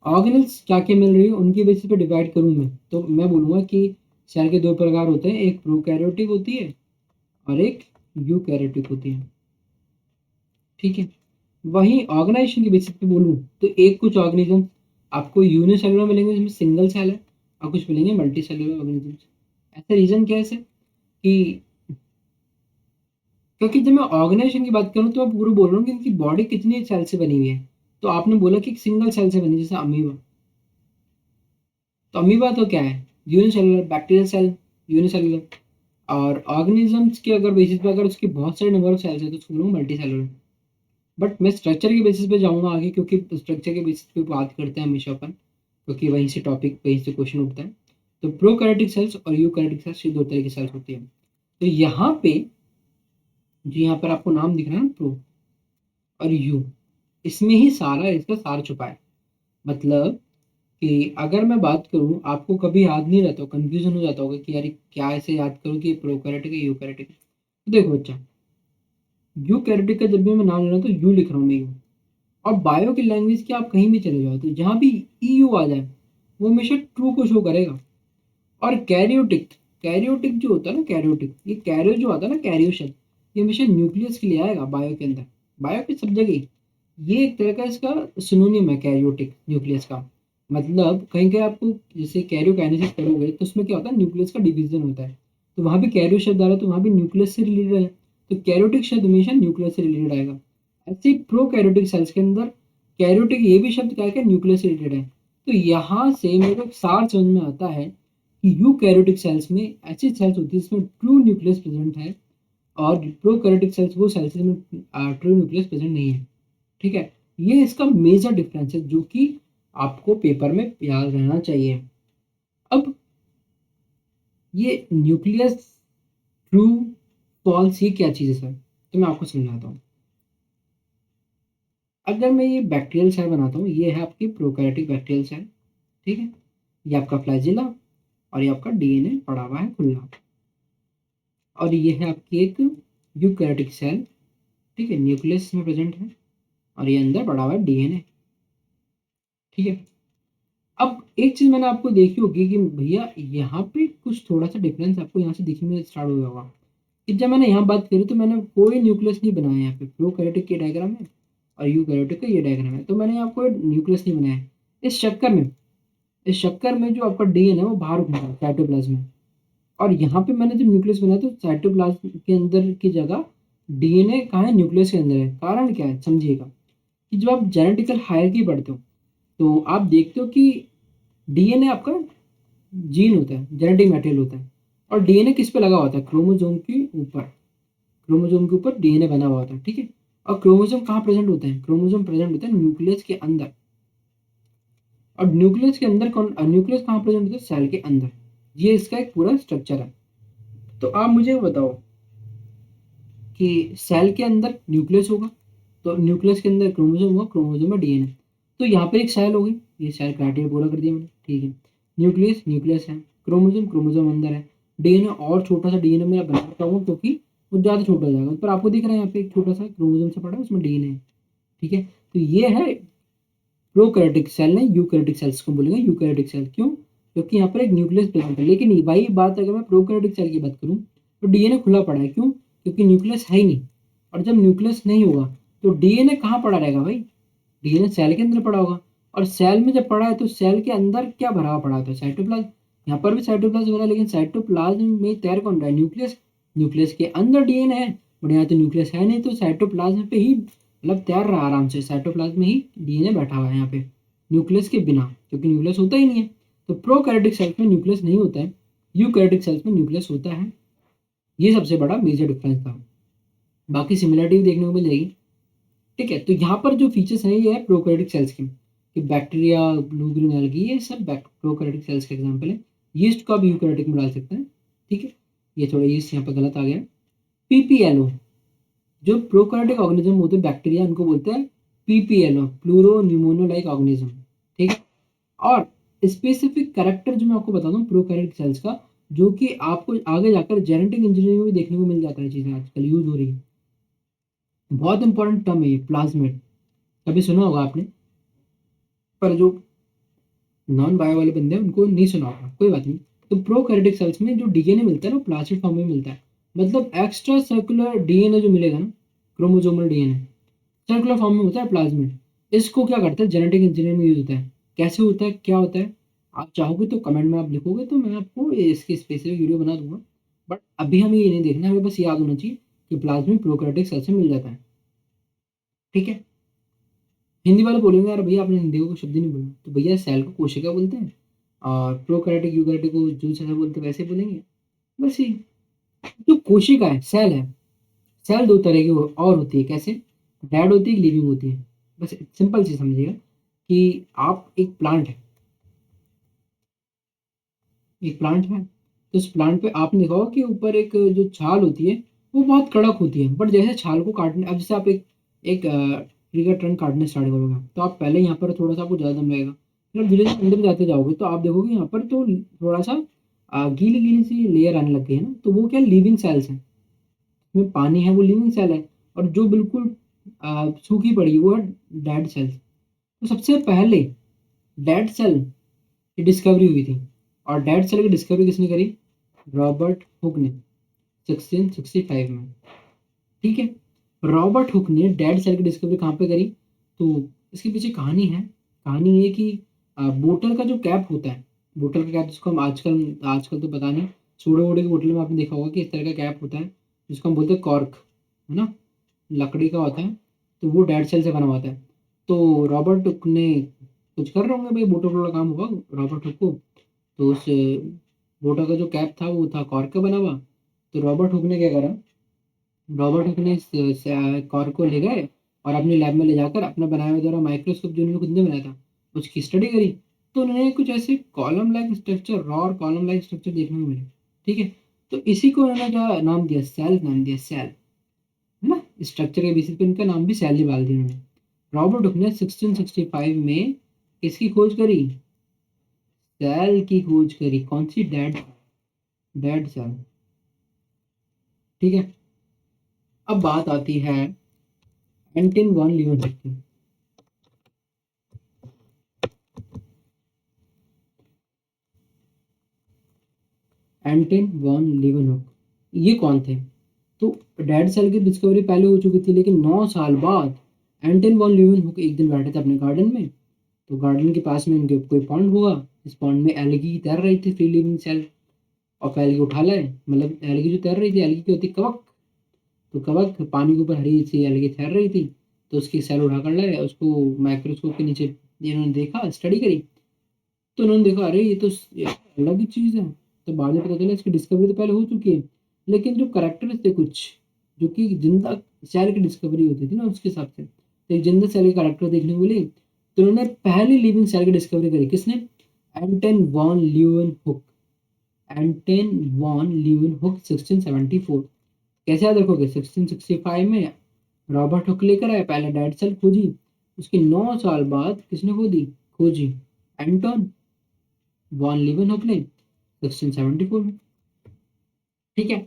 [SPEAKER 1] ऑर्गेनल्स क्या क्या मिल रही है उनके बेसिस पे डिवाइड करूँ मैं, तो मैं बोलूँगा कि सेल के 2 प्रकार होते हैं, एक प्रोकैरियोटिक होती है और एक यूकैरियोटिक होती है। ठीक है। वहीं ऑर्गेनाइजेशन के बेसिस पे बोलूँ तो एक कुछ ऑर्गेनिज्म आपको यूनिसेलुलर मिलेंगे जिसमें सिंगल सेल है, और कुछ मिलेंगे मल्टी सेलुलर ऑर्गेनिज्म। ऐसा रीजन क्या है सर? कि क्योंकि जब मैं ऑर्गेनाइजेशन की बात करूँ तो मैं पूरा बोल रहा हूँ कि इनकी बॉडी कितनी सेल से बनी हुई है। तो आपने बोला कि सिंगल सेल से बनी, जैसे अमीबा। तो अमीबा तो क्या है? Unicellular, bacterial cell, unicellular. और ऑर्गेनिजम्स के अगर बेसिस पे, अगर उसके बहुत सारे नंबर ऑफ सेल्स है तो उसको बोलूँगा मल्टी सेलुलर। बट मैं स्ट्रक्चर के बेसिस पे जाऊँगा आगे, क्योंकि स्ट्रक्चर के बेसिस पे बात करते हैं हमेशा अपन, क्योंकि वहीं से टॉपिक, वहीं से क्वेश्चन उठता है। तो प्रोकैरियोटिक सेल्स और यूकैरियोटिक सेल्स, ये 2 तरह की सेल्स होती है। तो यहाँ पे जो यहाँ पर आपको नाम दिख रहा है ना, प्रो और यू, इसमें ही सारा इसका सार छुपा है। मतलब कि अगर मैं बात करूँ, आपको कभी याद नहीं रहता, कंफ्यूजन हो जाता होगा कि यार क्या ऐसे याद करूँ कि प्रोकैरियोटिक है यूकैरियोटिक है। तो देखो बच्चा, यूकैरियोटिक का जब भी मैं नाम ले रहा हूँ तो यू लिख रहा हूँ मैं यू। और बायो की लैंग्वेज की आप कहीं भी चले जाओ तो जहाँ भी ई यू आ जाए वो हमेशा ट्रू को शो करेगा। और कैरियोटिक, कैरियोटिक जो होता है ना, कैरियोटिक, ये कैरियो जो आता है ना, कैरियो शब्द, ये हमेशा न्यूक्लियस के लिए आएगा बायो के अंदर, बायो के सब जगह ही। ये एक तरह का इसका सिनोनिम है कैरियोटिक, न्यूक्लियस का। मतलब कहीं कहीं आपको जैसे कैरियोकाइनेसिस करोगे तो उसमें क्या होता है, न्यूक्लियस का डिवीजन होता है, तो वहाँ भी कैरियो शब्द आ रहा है तो वहाँ भी न्यूक्लियस से रिलेटेड है, तो कैरियोटिक शब्द हमेशा न्यूक्लियस से रिलेटेड आएगा। ऐसे ही प्रोकैरियोटिक सेल्स के अंदर कैरियोटिक ये भी शब्द क्या है, न्यूक्लियस से रिलेटेड है। तो यहाँ से मेरे को एक सार समझ में आता है कि यूकैरियोटिक सेल्स में ऐसी सेल्स होती है जिसमें ट्रू न्यूक्लियस प्रेजेंट है, और प्रोकैरियोटिक सेल्स वो सेल्स जिसमें ट्रू न्यूक्लियस प्रेजेंट नहीं है। ठीक है, ये इसका मेजर डिफरेंस है जो कि आपको पेपर में याद रहना चाहिए। अब ये न्यूक्लियस, ट्रू, फॉल्स, ये क्या चीज़ है सर, तो मैं आपको समझाता हूँ। अगर मैं ये बैक्टीरियल सेल बनाता हूँ, ये है आपकी प्रोकैरियोटिक बैक्टीरियल सेल। ठीक है, ये आपका फ्लैजिला, और ये आपका डीएनए पड़ा हुआ है खुला, और ये है आपकी एक यूकैरियोटिक सेल। ठीक है, न्यूक्लियस में प्रेजेंट है, और ये अंदर पड़ा हुआ है डीएनए। ठीक है, अब एक चीज मैंने आपको देखी होगी कि भैया यहाँ पे कुछ थोड़ा सा डिफरेंस आपको यहाँ से दिखने में स्टार्ट हो गया होगा कि जब मैंने यहाँ बात करी तो मैंने कोई न्यूक्लियस नहीं बनाया, यहाँ पे प्रोकैरियोटिक के डायग्राम है और यूकैरियोटिक का ये डायग्राम है, तो मैंने यहाँ कोई न्यूक्लियस नहीं बनाया। इस चक्कर में, इस चक्कर में जो आपका डीएनए है वो बाहर घूम रहा है साइटोप्लाज्म में, और यहाँ पे मैंने जब न्यूक्लियस बनाया तो साइटोप्लाज्म के अंदर की जगह डीएनए कहाँ है, न्यूक्लियस के अंदर है। कारण क्या है समझिएगा, कि जब आप जेनेटिकल हायरार्की पढ़ते हो तो आप देखते हो कि डीएनए आपका जीन होता है, जेनेटिक मटेरियल होता है, और डीएनए किस पे लगा होता है, क्रोमोसोम के ऊपर, क्रोमोसोम के ऊपर डीएनए बना हुआ होता है। ठीक है, और क्रोमोसोम कहाँ प्रेजेंट होते हैं, क्रोमोसोम प्रेजेंट होता है न्यूक्लियस के अंदर। और न्यूक्लियस के अंदर कौन, न्यूक्लियस कहाँ प्रेजेंट होता है, सेल के अंदर। ये इसका एक पूरा स्ट्रक्चर है। तो आप मुझे बताओ कि सेल के अंदर न्यूक्लियस होगा, तो न्यूक्लियस के अंदर क्रोमोसोम होगा, क्रोमोसोम में डीएनए। तो यहाँ पे एक सेल होगी, ये सेल क्राइटेरिया पूरा कर दिया मैंने। ठीक है, न्यूक्लियस, न्यूक्लियस है, क्रोमोसोम, क्रोमोसोम अंदर है, डीएनए, और छोटा सा डीएनए मैं बना रखा हूँ क्योंकि वो ज़्यादा छोटा हो जाएगा, पर आपको दिख रहा है यहाँ पे एक छोटा सा क्रोमोसोम से पड़ा है उसमें डीएनए है। ठीक है, तो ये है प्रोकैरियोटिक सेल, नहीं यूकैरियोटिक सेल्स को बोलेंगे यूकैरियोटिक सेल। क्यों, क्योंकि यहाँ पर एक न्यूक्लियस प्रेजेंट है। लेकिन वही बात अगर मैं प्रोकैरियोटिक सेल की बात करूँ तो डीएनए खुला पड़ा है। क्यों, क्योंकि न्यूक्लियस है ही नहीं, और जब न्यूक्लियस नहीं होगा तो डीएनए कहाँ पड़ा रहेगा भाई, डीएनए सेल के अंदर पड़ा होगा। और सेल में जब पड़ा है तो सेल के अंदर क्या भरा हुआ पड़ा होता है, साइटोप्लाज्म। यहाँ पर भी साइटोप्लाज्म भरा है, लेकिन साइटोप्लाज्म में तैर कौन रहा है, न्यूक्लियस। न्यूक्लियस के अंदर डीएनए है, बट यहाँ तो न्यूक्लियस है नहीं, तो साइटोप्लाज्म पे ही मतलब तैर रहा है आराम से, साइटोप्लाज्म में ही डीएनए बैठा हुआ है यहाँ पे, न्यूक्लियस के बिना, क्योंकि न्यूक्लियस होता ही नहीं है। तो प्रोकैरियोटिक सेल्स में न्यूक्लियस नहीं होता है, यूकैरियोटिक सेल्स में न्यूक्लियस होता है। ये सबसे बड़ा मेजर डिफरेंस था। बाकी सिमिलरिटी भी देखने को मिल जाएगी। ठीक है, तो यहाँ पर जो फीचर्स हैं ये है प्रोकैरियोटिक सेल्स के, कि बैक्टीरिया, ब्लू ग्रीन एल्गी, ये सब प्रोकैरियोटिक सेल्स के एग्जांपल है। यीस्ट को आप यूकैरियोटिक में डाल सकते हैं। ठीक है, ये थोड़ा यीस्ट यहाँ पर गलत आ गया। पीपीएलओ, जो प्रोकैरियोटिक ऑर्गेनिज्म होते हैं बैक्टीरिया, उनको बोलते हैं PPLO, pleuro pneumono like organism. ठीक है, और स्पेसिफिक कैरेक्टर जो मैं आपको बता दूं प्रोकैरियोटिक सेल्स का, जो कि आपको आगे जाकर जेनेटिक इंजीनियरिंग में भी देखने को मिल जाता है, चीज़ें आजकल यूज हो रही है। बहुत इंपॉर्टेंट टर्म है ये, प्लाज्मिड, कभी सुना होगा आपने, पर जो नॉन बायो वाले बंदे हैं उनको नहीं सुना होगा, कोई बात नहीं। तो प्रोकैरियोटिक सेल्स में जो डीएनए मिलता है ना, प्लास्टिड फॉर्म में मिलता है। मतलब एक्स्ट्रा सर्कुलर डीएनए जो मिलेगा ना, क्रोमोसोमल डीएनए सर्कुलर फॉर्म में होता है प्लाज्मिड। इसको क्या करता है, जेनेटिक इंजीनियरिंग में यूज होता है। कैसे होता है, क्या होता है, आप चाहोगे तो कमेंट में आप लिखोगे तो मैं आपको इसकी स्पेसिफिक वीडियो बना दूंगा। बट अभी हमें ये नहीं देखना, हमें बस याद होना चाहिए कि प्लाज्मिड प्रोकैरियोटिक सेल से मिल जाता है। ठीक है, हिंदी वाले बोलेंगे यार भैया आपने हिंदी को शब्द ही नहीं बोला, तो भैया सेल को कोशिका बोलते हैं, और प्रोकैरियोटिक यूकैरियोटिक को जो जैसा बोलते हैं वैसे बोलेंगे। बस ये जो कोशिका है, सेल है, सेल दो तरह की और होती है। कैसे, डेड होती है, लिविंग होती है। बस सिंपल चीज समझिएगा कि आप एक प्लांट है, एक प्लांट है, तो उस प्लांट पे आपने देखा होगा कि ऊपर एक जो छाल होती है वो बहुत कड़क होती है, बट जैसे छाल को काटने, अब जैसे आप एक एक ट्री का ट्रंक काटने स्टार्ट करोगे तो आप पहले यहाँ पर थोड़ा सा आपको ज़्यादा दम लगेगा, फिर आप धीरे धीरे अंदर जाते जाओगे तो आप देखोगे यहाँ पर तो थोड़ा सा गीली गीली सी लेयर आने लग गई है ना, तो वो क्या लिविंग सेल्स हैं, में पानी है वो लिविंग सेल है, और जो बिल्कुल सूखी पड़ी है वो है डेड सेल्स। तो सबसे पहले डेड सेल की डिस्कवरी हुई थी, और डेड सेल की डिस्कवरी किसने करी? रॉबर्ट हुक ने 1665 में। ठीक है, रॉबर्ट हुक ने डेड सेल की डिस्कवरी कहाँ पे करी? तो इसके पीछे कहानी है। कहानी ये कि बोतल का जो कैप होता है, बोतल का कैप जिसको हम आजकल आजकल तो पता नहीं, सोडे वोडे की बोतल में आपने देखा होगा कि इस तरह का कैप होता है जिसको हम बोलते हैं कॉर्क, है ना, लकड़ी का होता है। तो वो डेड सेल से बना हुआ होता है। तो रॉबर्ट हुक ने कुछ कर रहे होंगे भाई, बोतल वाला काम होगा रॉबर्ट हुक को। तो उस बोतल का जो कैप था वो था कॉर्क का बना हुआ। तो रॉबर्ट हुक ने क्या करा? रॉबर्ट हुक ने इस कॉर्क को ले गए और अपने लैब में ले जाकर अपना बनाया हुआ द्वारा माइक्रोस्कोप जो उन्होंने खुद ने बनाया था उसकी स्टडी करी। तो उन्होंने कुछ ऐसे कॉलम लाइक स्ट्रक्चर, रॉ और कॉलम लाइक स्ट्रक्चर देखने को मिले। ठीक है, तो इसी को उन्होंने क्या नाम दिया? सेल नाम दिया, सेल, है ना। स्ट्रक्चर के बेसिस पे इनका नाम भी सेल ही डाल दिया उन्होंने। रॉबर्ट हुक ने 1665 में इसकी खोज करी, सेल की खोज करी। कौन सी? Dead, dead cell. ठीक है, अब बात आती है एंटन वॉन लीवेनहॉक की। एंटन वॉन लीवेनहॉक ये कौन थे? तो डेड सेल की डिस्कवरी पहले हो चुकी थी, लेकिन 9 साल बाद एंटन वॉन लीवेनहॉक एक दिन बैठे थे अपने गार्डन में। तो गार्डन के पास में उनके कोई पॉन्ड हुआ। इस पॉन्ड में एलगी तैर रही थी, फ्री लिविंग सेल। और एलगी उठा लाए, मतलब एलगी जो तैर रही थी, एलगी की होती कवक। तो कवक पानी के ऊपर हरी सी एलगी तैर रही थी। तो उसकी सेल उठा कर लाए, उसको माइक्रोस्कोप के नीचे इन्होंने देखा, स्टडी करी। तो उन्होंने देखा अरे ये तो अलग ही चीज़ है। तो बाद में पता चला इसकी डिस्कवरी तो पहले हो चुकी है, लेकिन जो करेक्टर्स थे कुछ, जो कि जिंदा सेल की डिस्कवरी होती थी ना उसके हिसाब से, तो एक जिंदा सेल के करेक्टर देखने को मिले। तो उन्होंने पहली लिविंग सेल की डिस्कवरी करी। किसने? एंटन वॉन लीeuwenhoek। एंटन वॉन लीeuwenhoek 1674। कैसे याद रखोगे? 1665 में रॉबर्ट हुक लेकर आए, पहले डेड सेल खोजी, उसके 9 साल बाद किसने खोदी खोजी? एंटन वॉन लीeuwenhoek ने 1674 में। ठीक है,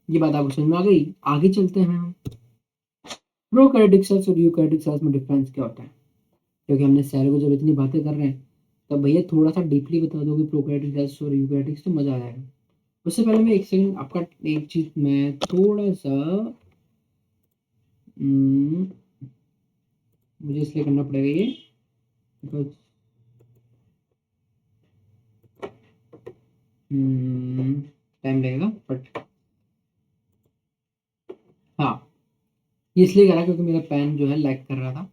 [SPEAKER 1] ये बात आपको समझ में आ गई। आगे चलते हैं हम। प्रोकैरियोटिक सेल्स और यूकैरियोटिक सेल्स में डिफरेंस क्या होता है? क्योंकि हमने सेल को जब इतनी बातें कर रहे हैं, तब भैया थोड़ा सा डीपली बता दोगे प्रोकैरियोटिक सेल्स और यूकैरियोटिक्स तो मजा आ जाएगा। उससे पहले मैं एक सेकंड आपका एक चीज मैं थोड़ा सा हम्म, मुझे इसलिए करना पड़ेगा ये बिकॉज टाइम लगेगा, बट हाँ, ये इसलिए करा क्योंकि मेरा पेन जो है लैग कर रहा था।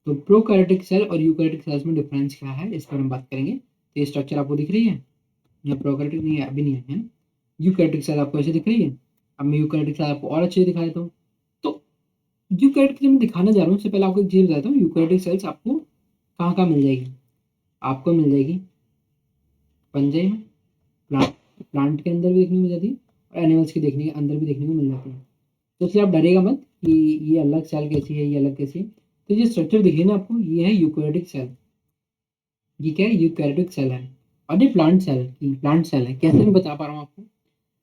[SPEAKER 1] तो प्रोकैरियोटिक सेल और यूकैरियोटिक सेल्स में डिफरेंस क्या है इस पर हम बात करेंगे। तो ये स्ट्रक्चर आपको दिख रही है? या प्रोकैरियोटिक नहीं है, अभी नहीं है ना। यूकैरियोटिक सेल आपको ऐसे दिख रही है। अब मैं यूकैरियोटिक सेल आपको और अच्छे से दिखा देता हूँ। तो यूकैरियोटिक जो मैं दिखाने जा रहा हूँ उससे पहले आपको एक चीज़ बताता हूँ, यूकैरियोटिक सेल्स आपको कहाँ कहाँ मिल जाएगी? आपको मिल जाएगी पंजे में, प्लांट प्लांट के अंदर भी देखने को मिल जाती है, और एनिमल्स के देखने के अंदर भी देखने को मिल जाती है। तो इसलिए आप डरिएगा मत कि ये अलग सेल कैसी है, ये अलग कैसी है। तो ये स्ट्रक्चर दिखिए ना आपको, ये है यूकैरियोटिक सेल। ये क्या है? यूकैरियोटिक सेल है। और ये प्लांट सेल है। कैसे मैं बता पा रहा हूँ आपको?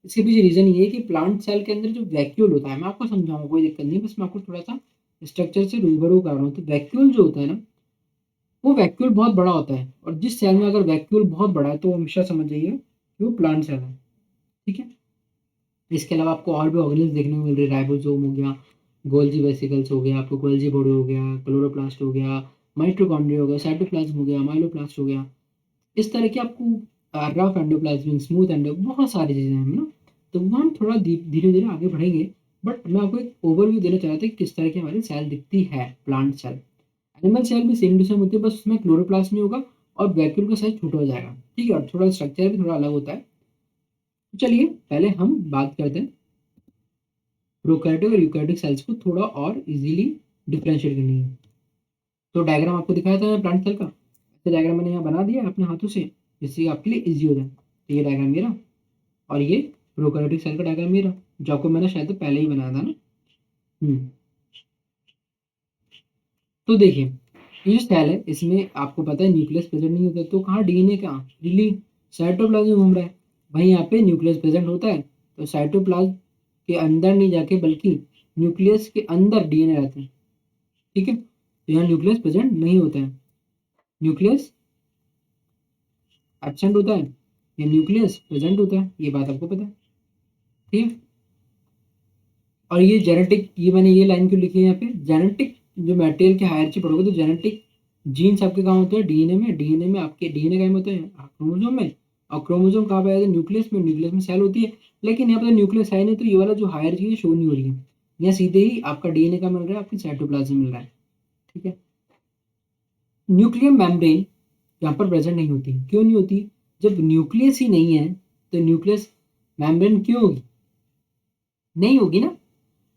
[SPEAKER 1] इसके पीछे रीजन ये है कि प्लांट सेल के अंदर जो वैक्यूल होता है, मैं आपको समझाऊंगा, कोई दिक्कत नहीं, बस मैं आपको थोड़ा सा स्ट्रक्चर से रूबरू कर रहा हूँ। तो वैक्यूल जो होता है ना, वो वैक्यूल बहुत बड़ा होता है, और जिस सेल में अगर वैक्यूल बहुत बड़ा है तो हमेशा समझ जाइए कि वो प्लांट सेल है। ठीक है, इसके अलावा आपको और भी ऑर्गेनिल्स देखने को मिल रहे हैं। राइबोसोम हो गया, गोल्जी वेसिकल्स हो गया, आपको गोल्जी बॉडी हो गया, क्लोरोप्लास्ट हो गया, माइटोकॉन्ड्रिया हो गया, साइटोप्लाज्म हो गया, माइलोप्लास्ट हो गया। इस तरह की आपको रफ एंडोप्लाज्मिक, स्मूथ एंडो, बहुत सारी चीज़ें हैं ना। तो वो हम थोड़ा धीरे धीरे आगे बढ़ेंगे। बट मैं आपको एक ओवरव्यू देना चाह रहा था कि किस तरह की हमारी सेल दिखती है, प्लांट सेल। एनिमल सेल भी सेम टू सेम होती है, बस उसमें क्लोरोप्लास्ट नहीं होगा और वैक्यूल का साइज छोटा हो जाएगा। ठीक है, और थोड़ा स्ट्रक्चर भी थोड़ा अलग होता है। तो चलिए पहले हम बात करते हैं प्रोकैरियोटिक और यूकैरियोटिक सेल्स को थोड़ा और इजीली डिफरेंशिएट करनी है। तो डायग्राम आपको दिखाया था प्लांट सेल का, ऐसे डायग्राम मैंने यहाँ बना दिया है अपने हाथों से, जिससे आपके लिए इजी हो जाए। तो ये डायग्राम मेरा, और ये प्रोकैरियोटिक सेल का डायग्राम मेरा, जो आपको मैंने शायद पहले ही बनाया था ना। हम्म तो देखिए, ये जो सेल है इसमें आपको पता है न्यूक्लियस प्रेजेंट नहीं होता, तो कहाँ डीएनए कहाँ रिली साइटोप्लाज्म में घूम रहा है। वहीं यहाँ पे न्यूक्लियस प्रेजेंट होता है, तो साइटोप्लाज्म के अंदर नहीं जाके बल्कि न्यूक्लियस के अंदर डीएनए रहते हैं, ठीक है। तो यहाँ न्यूक्लियस प्रेजेंट नहीं होता है, न्यूक्लियस एब्सेंट होता है या न्यूक्लियस प्रेजेंट होता है, ये बात आपको पता है, ठीक है। और ये जेनेटिक, ये मैंने ये लाइन क्यों लिखी है यहाँ पे, जेनेटिक जो मटेरियल की हायरार्की पढ़ोगे तो जेनेटिक जीन्स आपके कहाँ होते हैं, डीएनए में, डीएनए में आपके डीएनए कहाँ होते हैं, क्रोमोसोम में, और क्रोमोसोम कहाँ पे आया था, न्यूक्लियस में, न्यूक्लियस में सेल होती है। लेकिन यहाँ पे न्यूक्लियस है नहीं, तो ये वाला जो हायरार्की है शो नहीं हो रही है, यहाँ सीधे ही आपका डीएनए का मिल रहा है, आपकी साइटोप्लाज्म मिल रहा है, ठीक है। न्यूक्लियर मेम्ब्रेन यहाँ पर प्रेजेंट नहीं होती, क्यों नहीं होती, जब न्यूक्लियस ही नहीं है तो न्यूक्लियस मेम्ब्रेन क्यों होगी, नहीं होगी ना।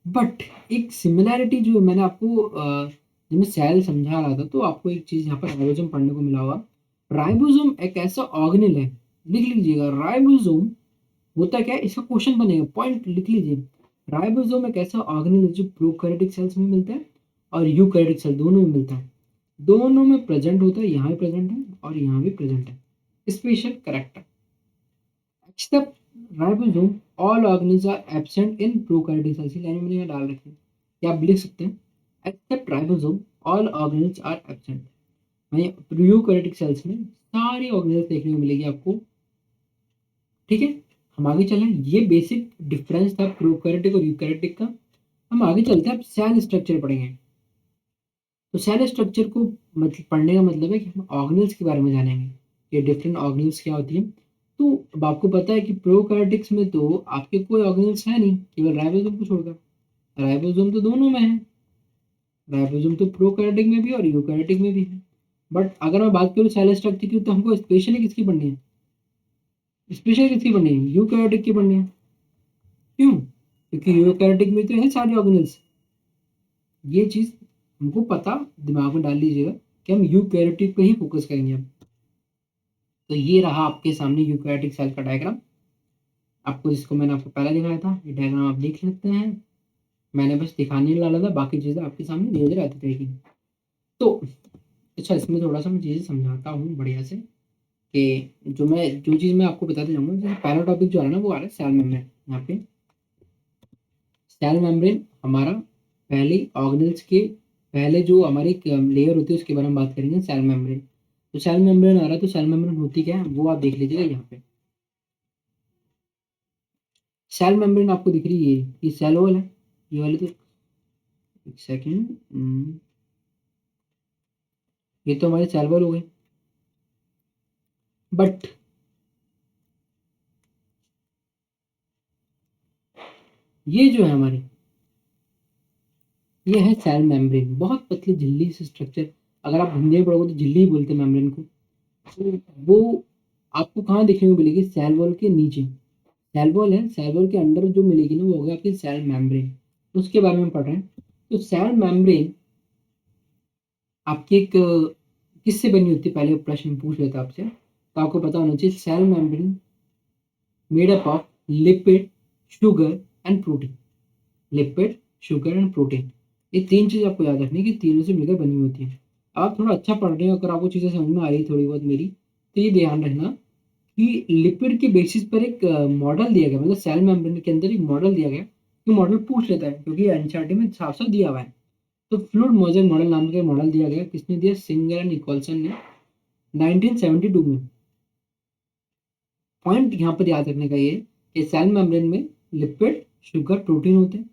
[SPEAKER 1] बट एक सिमिलैरिटी जो मैंने आपको जब मैं सेल समझा रहा था, तो आपको एक चीज यहाँ पर राइबोसोम पढ़ने को मिला होगा। राइबोसोम एक ऐसा ऑर्गेनेल है, लिख लीजिएगा, राइबोसोम होता क्या है, इसका क्वेश्चन बनेगा, पॉइंट लिख लीजिए। राइबोसोम एक ऐसा ऑर्गेनेल है जो प्रोकैरियोटिक सेल्स में मिलता है और यूकैरियोटिक सेल दोनों में मिलता है, दोनों में प्रेजेंट होता है, यहाँ भी प्रेजेंट है और यहाँ भी प्रेजेंट है, special character. Except ribosome all organelles are absent in prokaryotic cells, line मैंने यहाँ डाल रखी है, या आप लिख सकते हैं except ribosome all organelles are absent. वहीं यूकैरियोटिक सेल्स में सारी ऑर्गेनेल्स देखने को मिलेगी आपको, ठीक है। हम आगे चलें, ये बेसिक डिफरेंस था प्रोकैरियोटिक और यूकैरियोटिक का। हम आगे चलते हैं, अब सेल स्ट्रक्चर पढ़ेंगे। तो सेल स्ट्रक्चर को मतलब पढ़ने का मतलब है कि हम ऑर्गेनेल्स के बारे में जानेंगे, कि डिफरेंट ऑर्गेनेल्स क्या होती है। तो अब आपको पता है कि प्रोकैरियोटिक्स में तो आपके कोई ऑर्गेनेल्स है नहीं, केवल राइबोसोम को छोड़कर। राइबोसोम तो दोनों में है, राइबोसोम तो प्रोकैरियोटिक में भी और यूकैरियोटिक में भी है। बट अगर मैं बात करूँ सेल स्ट्रक्चर की, तो हमको स्पेशली किसकी पढ़नी है, स्पेशली किसकी पढ़नी है, यूकैरियोटिक की पढ़नी है। क्यों, क्योंकि यूकैरियोटिक में तो है सारे ऑर्गेनेल्स। ये चीज हमको पता, दिमाग में डाल लीजिएगा कि हम यूकैरियोटिक पे ही फोकस करेंगे अब। तो ये रहा आपके सामने यूकैरियोटिक सेल का डायग्राम, आपको जिसको मैंने आपको पहले दिखाया था, ये डायग्राम आप देख सकते हैं। मैंने बस दिखाने ही डाला था, बाकी चीज़ें आपके सामने धीरे धीरे आती रहेगी। तो अच्छा, इसमें थोड़ा सा मैं चीज़ें समझाता हूँ बढ़िया से, कि जो चीज़ मैं आपको बताते जाऊँगा, जैसे पहला टॉपिक जो है ना, वो आ रहा है सेल मेम्ब्रेन। यहाँ पे सेल मेम्ब्रेन हमारा पहले ऑर्गेनेल्स के पहले जो हमारी लेयर होती है उसके बारे में बात करेंगे, सेल मेम्ब्रेन। तो सेल मेम्ब्रेन आ रहा है, तो सेल मेम्ब्रेन होती क्या है वो आप देख लीजिएगा यहाँ पे। सेल मेम्ब्रेन आपको दिख रही है, ये सेल वॉल है, ये वाली तो, एक सेकेंड, ये तो हमारी सेल वॉल हो गई। बट ये जो है हमारी, ये है सेल मेम्ब्रेन, बहुत पतली झिल्ली से स्ट्रक्चर। अगर आप हिंदी में पढ़ोगे तो झिल्ली ही बोलते हैं मेम्ब्रेन को। तो वो आपको कहाँ देखने को मिलेगी, सेल वॉल के नीचे। सेल वॉल है, सेल वॉल के अंदर जो मिलेगी ना, वो होगा आपकी सेल मेम्ब्रेन, उसके बारे में पढ़ रहे हैं। तो सेल मेम्ब्रेन आपकी एक किससे बनी होती है, पहले प्रश्न पूछ लेता आपसे, तो आपको पता होना चाहिए cell membrane made up of lipid, sugar and protein. Lipid, sugar and protein, ये तीन चीज आपको याद रखनी है कि तीनों से मिलकर बनी होती है। आप थोड़ा अच्छा पढ़ रहे हो, अगर आपको चीजें समझ में आ रही थोड़ी बहुत मेरी, तो ये ध्यान रखना कि लिपिड के बेसिस पर एक मॉडल दिया गया, मतलब सेल मेम्ब्रेन के अंदर एक मॉडल दिया गया, कि मॉडल पूछ लेता है, क्योंकि एनसीईआरटी में साफ साफ दिया हुआ है। तो फ्लूइड मोज़ेक मॉडल नाम का मॉडल दिया गया, किसने दिया, सिंगर एंड निकोलसन ने 1972 में। पॉइंट यहाँ पर याद रखने का ये कि सेल मेम्ब्रेन में लिपिड, शुगर, प्रोटीन होते हैं।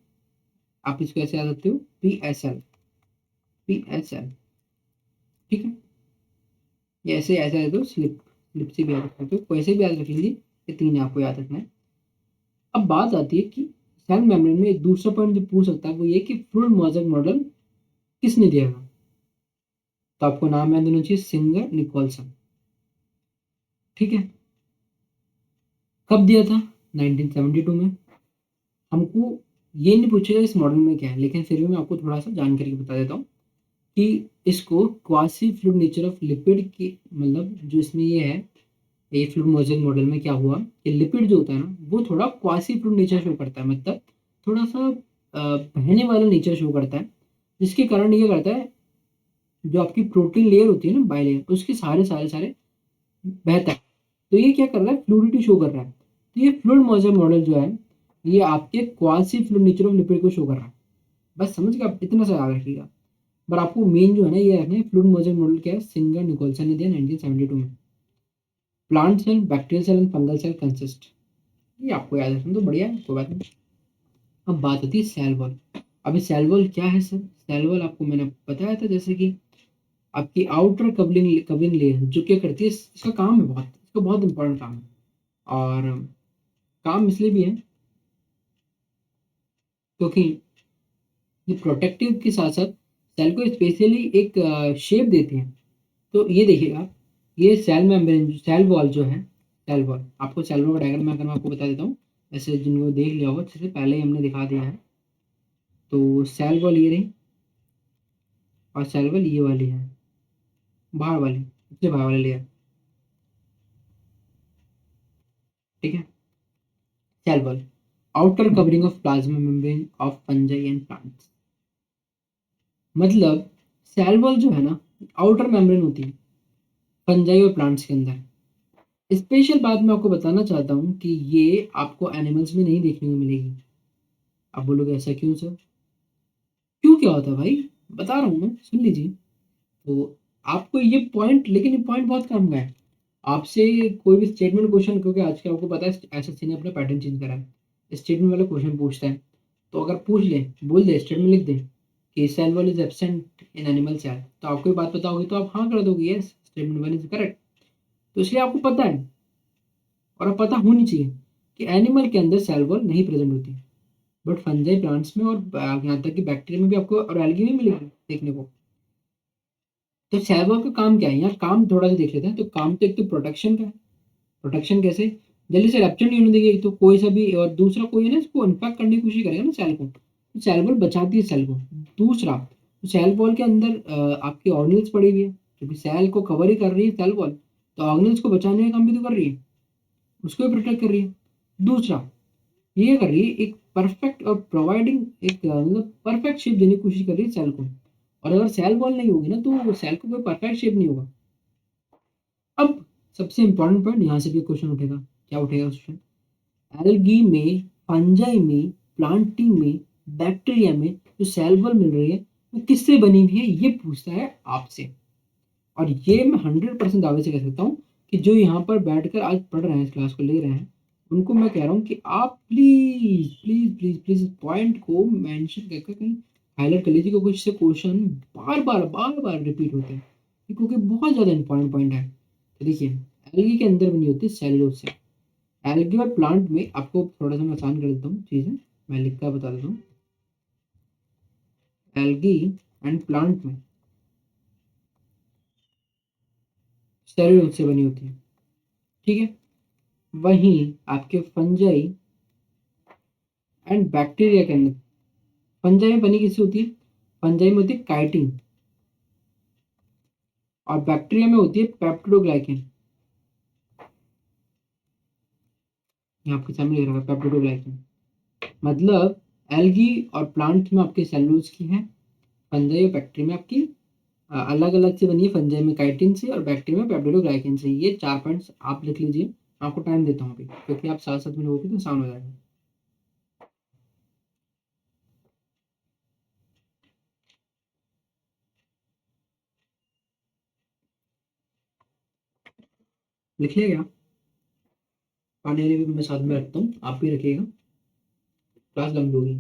[SPEAKER 1] आप इसको ऐसे याद रखते हो, PSL, PSL, ठीक है। ये ऐसे ऐसे याद रखो, स्लिप स्लिप से भी याद रख सकते हो, वैसे भी याद रख लीजिए, ये तीन आपको याद रखना है। अब बात आती है कि सेल मेम्ब्रेन में एक दूसरा पॉइंट जो पूछ सकता है, वो ये कि फ्लूइड मोज़ेक मॉडल किसने दिया था। तो आपको नाम याद होना चाहिए, सिंगर, निकोलसन, ठीक है। कब दिया था, 1972 में। हमको ये नहीं पूछेगा इस मॉडल में क्या है, लेकिन फिर भी मैं आपको थोड़ा सा जानकारी बता देता हूँ कि इसको quasi fluid nature of lipid की, मतलब जो इसमें ये है, ये फ्लूइड मोज़ेक मॉडल में क्या हुआ कि लिपिड जो होता है ना, वो थोड़ा क्वासी फ्लूइड नेचर शो करता है, मतलब थोड़ा सा बहने वाला नेचर शो करता है, जिसके कारण ये करता है, जो आपकी प्रोटीन लेयर होती है ना, बाइलेयर, उसके सारे सारे सारे बहता है। तो ये क्या कर रहा है, फ्लूइडिटी शो कर रहा है। तो ये फ्लूइड मोज़ेक मॉडल जो है, ये आपके quasi fluid nature of lipid को शो कर रहा है। बस समझ गए आप, इतना सा याद रखिएगा। पर आपको मेन जो है ना ये रखना है, फ्लूइड मोजन मॉडल क्या है, सिंगर निकोलसन ने दिया 1972 में। Plant cell, bacterial cell and fungal cell consist, ये आपको याद रखना तो बढ़िया है, कोई बात नहीं। अब बात होती है सेल वॉल। अभी सेल वॉल क्या है सर, सेल वॉल आपको मैंने बताया था जैसे कि आपकी आउटर कवरिंग कवरिंग लेयर जो क्या करती है, इसका काम है बहुत, इसका बहुत इंपॉर्टेंट काम है। और काम इसलिए भी है क्योंकि ये प्रोटेक्टिव के साथ साथ सेल को स्पेशली एक शेप देती है। तो ये देखिएगा, ये सेल मेम्ब्रेन, सेल वॉल जो है, सेल वॉल आपको सेल वॉल का डायग्राम अगर मैं आपको बता देता हूँ, ऐसे जिनको देख लिया होगा अच्छे से, पहले ही हमने दिखा दिया है। तो सेल वॉल ये रही, और सेल वॉल ये वाली है, बाहर वाली, सबसे बाहर वाली लेयर। ठीक है, cell wall, outer covering of plasma membrane of fungi and plants. मतलब सेल वॉल जो है ना, आउटर मेम्ब्रेन होती है फंजाई और प्लांट्स के अंदर। स्पेशल बात मैं आपको बताना चाहता हूँ कि ये आपको एनिमल्स में नहीं देखने को मिलेगी। आप बोलोगे ऐसा क्यों सर, क्यों क्या होता है भाई, बता रहा हूँ मैं, सुन लीजिए। तो आपको ये पॉइंट, लेकिन ये पॉइंट बहुत काम का है। आपसे कोई भी स्टेटमेंट क्वेश्चन, क्योंकि आजकल आपको पता है एसएससी ने अपना पैटर्न चेंज करा है, स्टेटमेंट वाला क्वेश्चन पूछता है। तो अगर पूछ ले, बोल दे, स्टेटमेंट लिख दे कि cell wall is absent in animal cell, तो आपको ये बात पता होगी तो आप हाँ कर दोगे, yes statement one is correct. तो इसलिए आपको पता है, और अब पता होनी चाहिए कि एनिमल के अंदर सेल वॉल नहीं प्रेजेंट होती, बट फंजाई प्लांट्स में और यहाँ तक कि बैक्टीरिया में भी आपको, और एल्गी में मिलेगी देखने को। तो सेल वॉल का काम क्या है, यहाँ काम थोड़ा सा देख लेते हैं। तो काम तो एक तो प्रोटेक्शन का है। प्रोटेक्शन कैसे, जल्दी से रैप्चर नहीं होने देगी एक तो कोई सा भी, और दूसरा कोई है ना इसको इन्फेक्ट करने की कोशिश करेगा ना सेल को, तो सेल वॉल बचाती है सेल को। दूसरा, तो सेल वॉल के अंदर आपकी ऑर्गेनल्स पड़ी हुई है, क्योंकि सेल को कवर ही कर रही है सेल वॉल, तो ऑर्गेनल्स को बचाने का काम भी तो कर रही है, उसको भी प्रोटेक्ट कर रही है। दूसरा, ये कर रही है एक परफेक्ट और प्रोवाइडिंग एक मतलब परफेक्ट शेप देने की कोशिश कर रही है सेल को। और अगर सेल वॉल नहीं होगी ना तो सेल को कोई परफेक्ट शेप नहीं होगा। अब सबसे इंपॉर्टेंट पॉइंट, यहाँ से भी क्वेश्चन उठेगा, क्या उठेगा क्वेश्चन, एल्गी में, फंजाई में, प्लांटिंग में, बैक्टीरिया में जो सेल वॉल मिल रही है वो किससे बनी हुई है, ये पूछता है आपसे। और ये मैं 100% दावे से कह सकता हूँ कि जो यहाँ पर बैठकर आज पढ़ रहे हैं, इस क्लास को ले रहे हैं, उनको मैं कह रहा हूँ कि आप प्लीज प्लीज प्लीज प्लीज इस पॉइंट को मेंशन करके कहीं हाईलाइट कर लीजिए, क्योंकि इससे क्वेश्चन बार बार रिपीट होते हैं, क्योंकि बहुत ज़्यादा इंपॉर्टेंट पॉइंट है। तो देखिए, एल्गी के अंदर बनी होती है सेलुलोज से। एल्गी और प्लांट में, आपको थोड़ा सा मैं आसान कर देता हूँ चीज़ें, मैं लिख कर बता देता हूँ। एल्गी एंड प्लांट में सेलुलोज से बनी होती है, ठीक है। वहीं आपके फंजाई एंड बैक्टीरिया के अंदर, फंजाई में बनी किससे होती है, फंजाई में होती है काइटिन, और बैक्टीरिया में होती है पेप्टिडोग्लाइकेन। ये आपके सामने लिख रखा है पेप्टिडोग्लाइकेन। मतलब एल्गी और प्लांट में आपके सेलुलोज की है, फंजाई और बैक्टीरिया में आपकी अलग अलग से बनी है, फंजाई में काइटिन से और बैक्टीरिया में पेप्टिडोग्लाइकेन से। ये 4 पॉइंट्स आप लिख लीजिए। आपको टाइम देता हूँ अभी, क्योंकि आप साथ साथ में लोगों तो आसान हो जाएगा। लिख लिया क्या, पानी वाली भी मैं साथ में रखता हूँ, आप भी रखिएगा, क्लास लंबी होगी।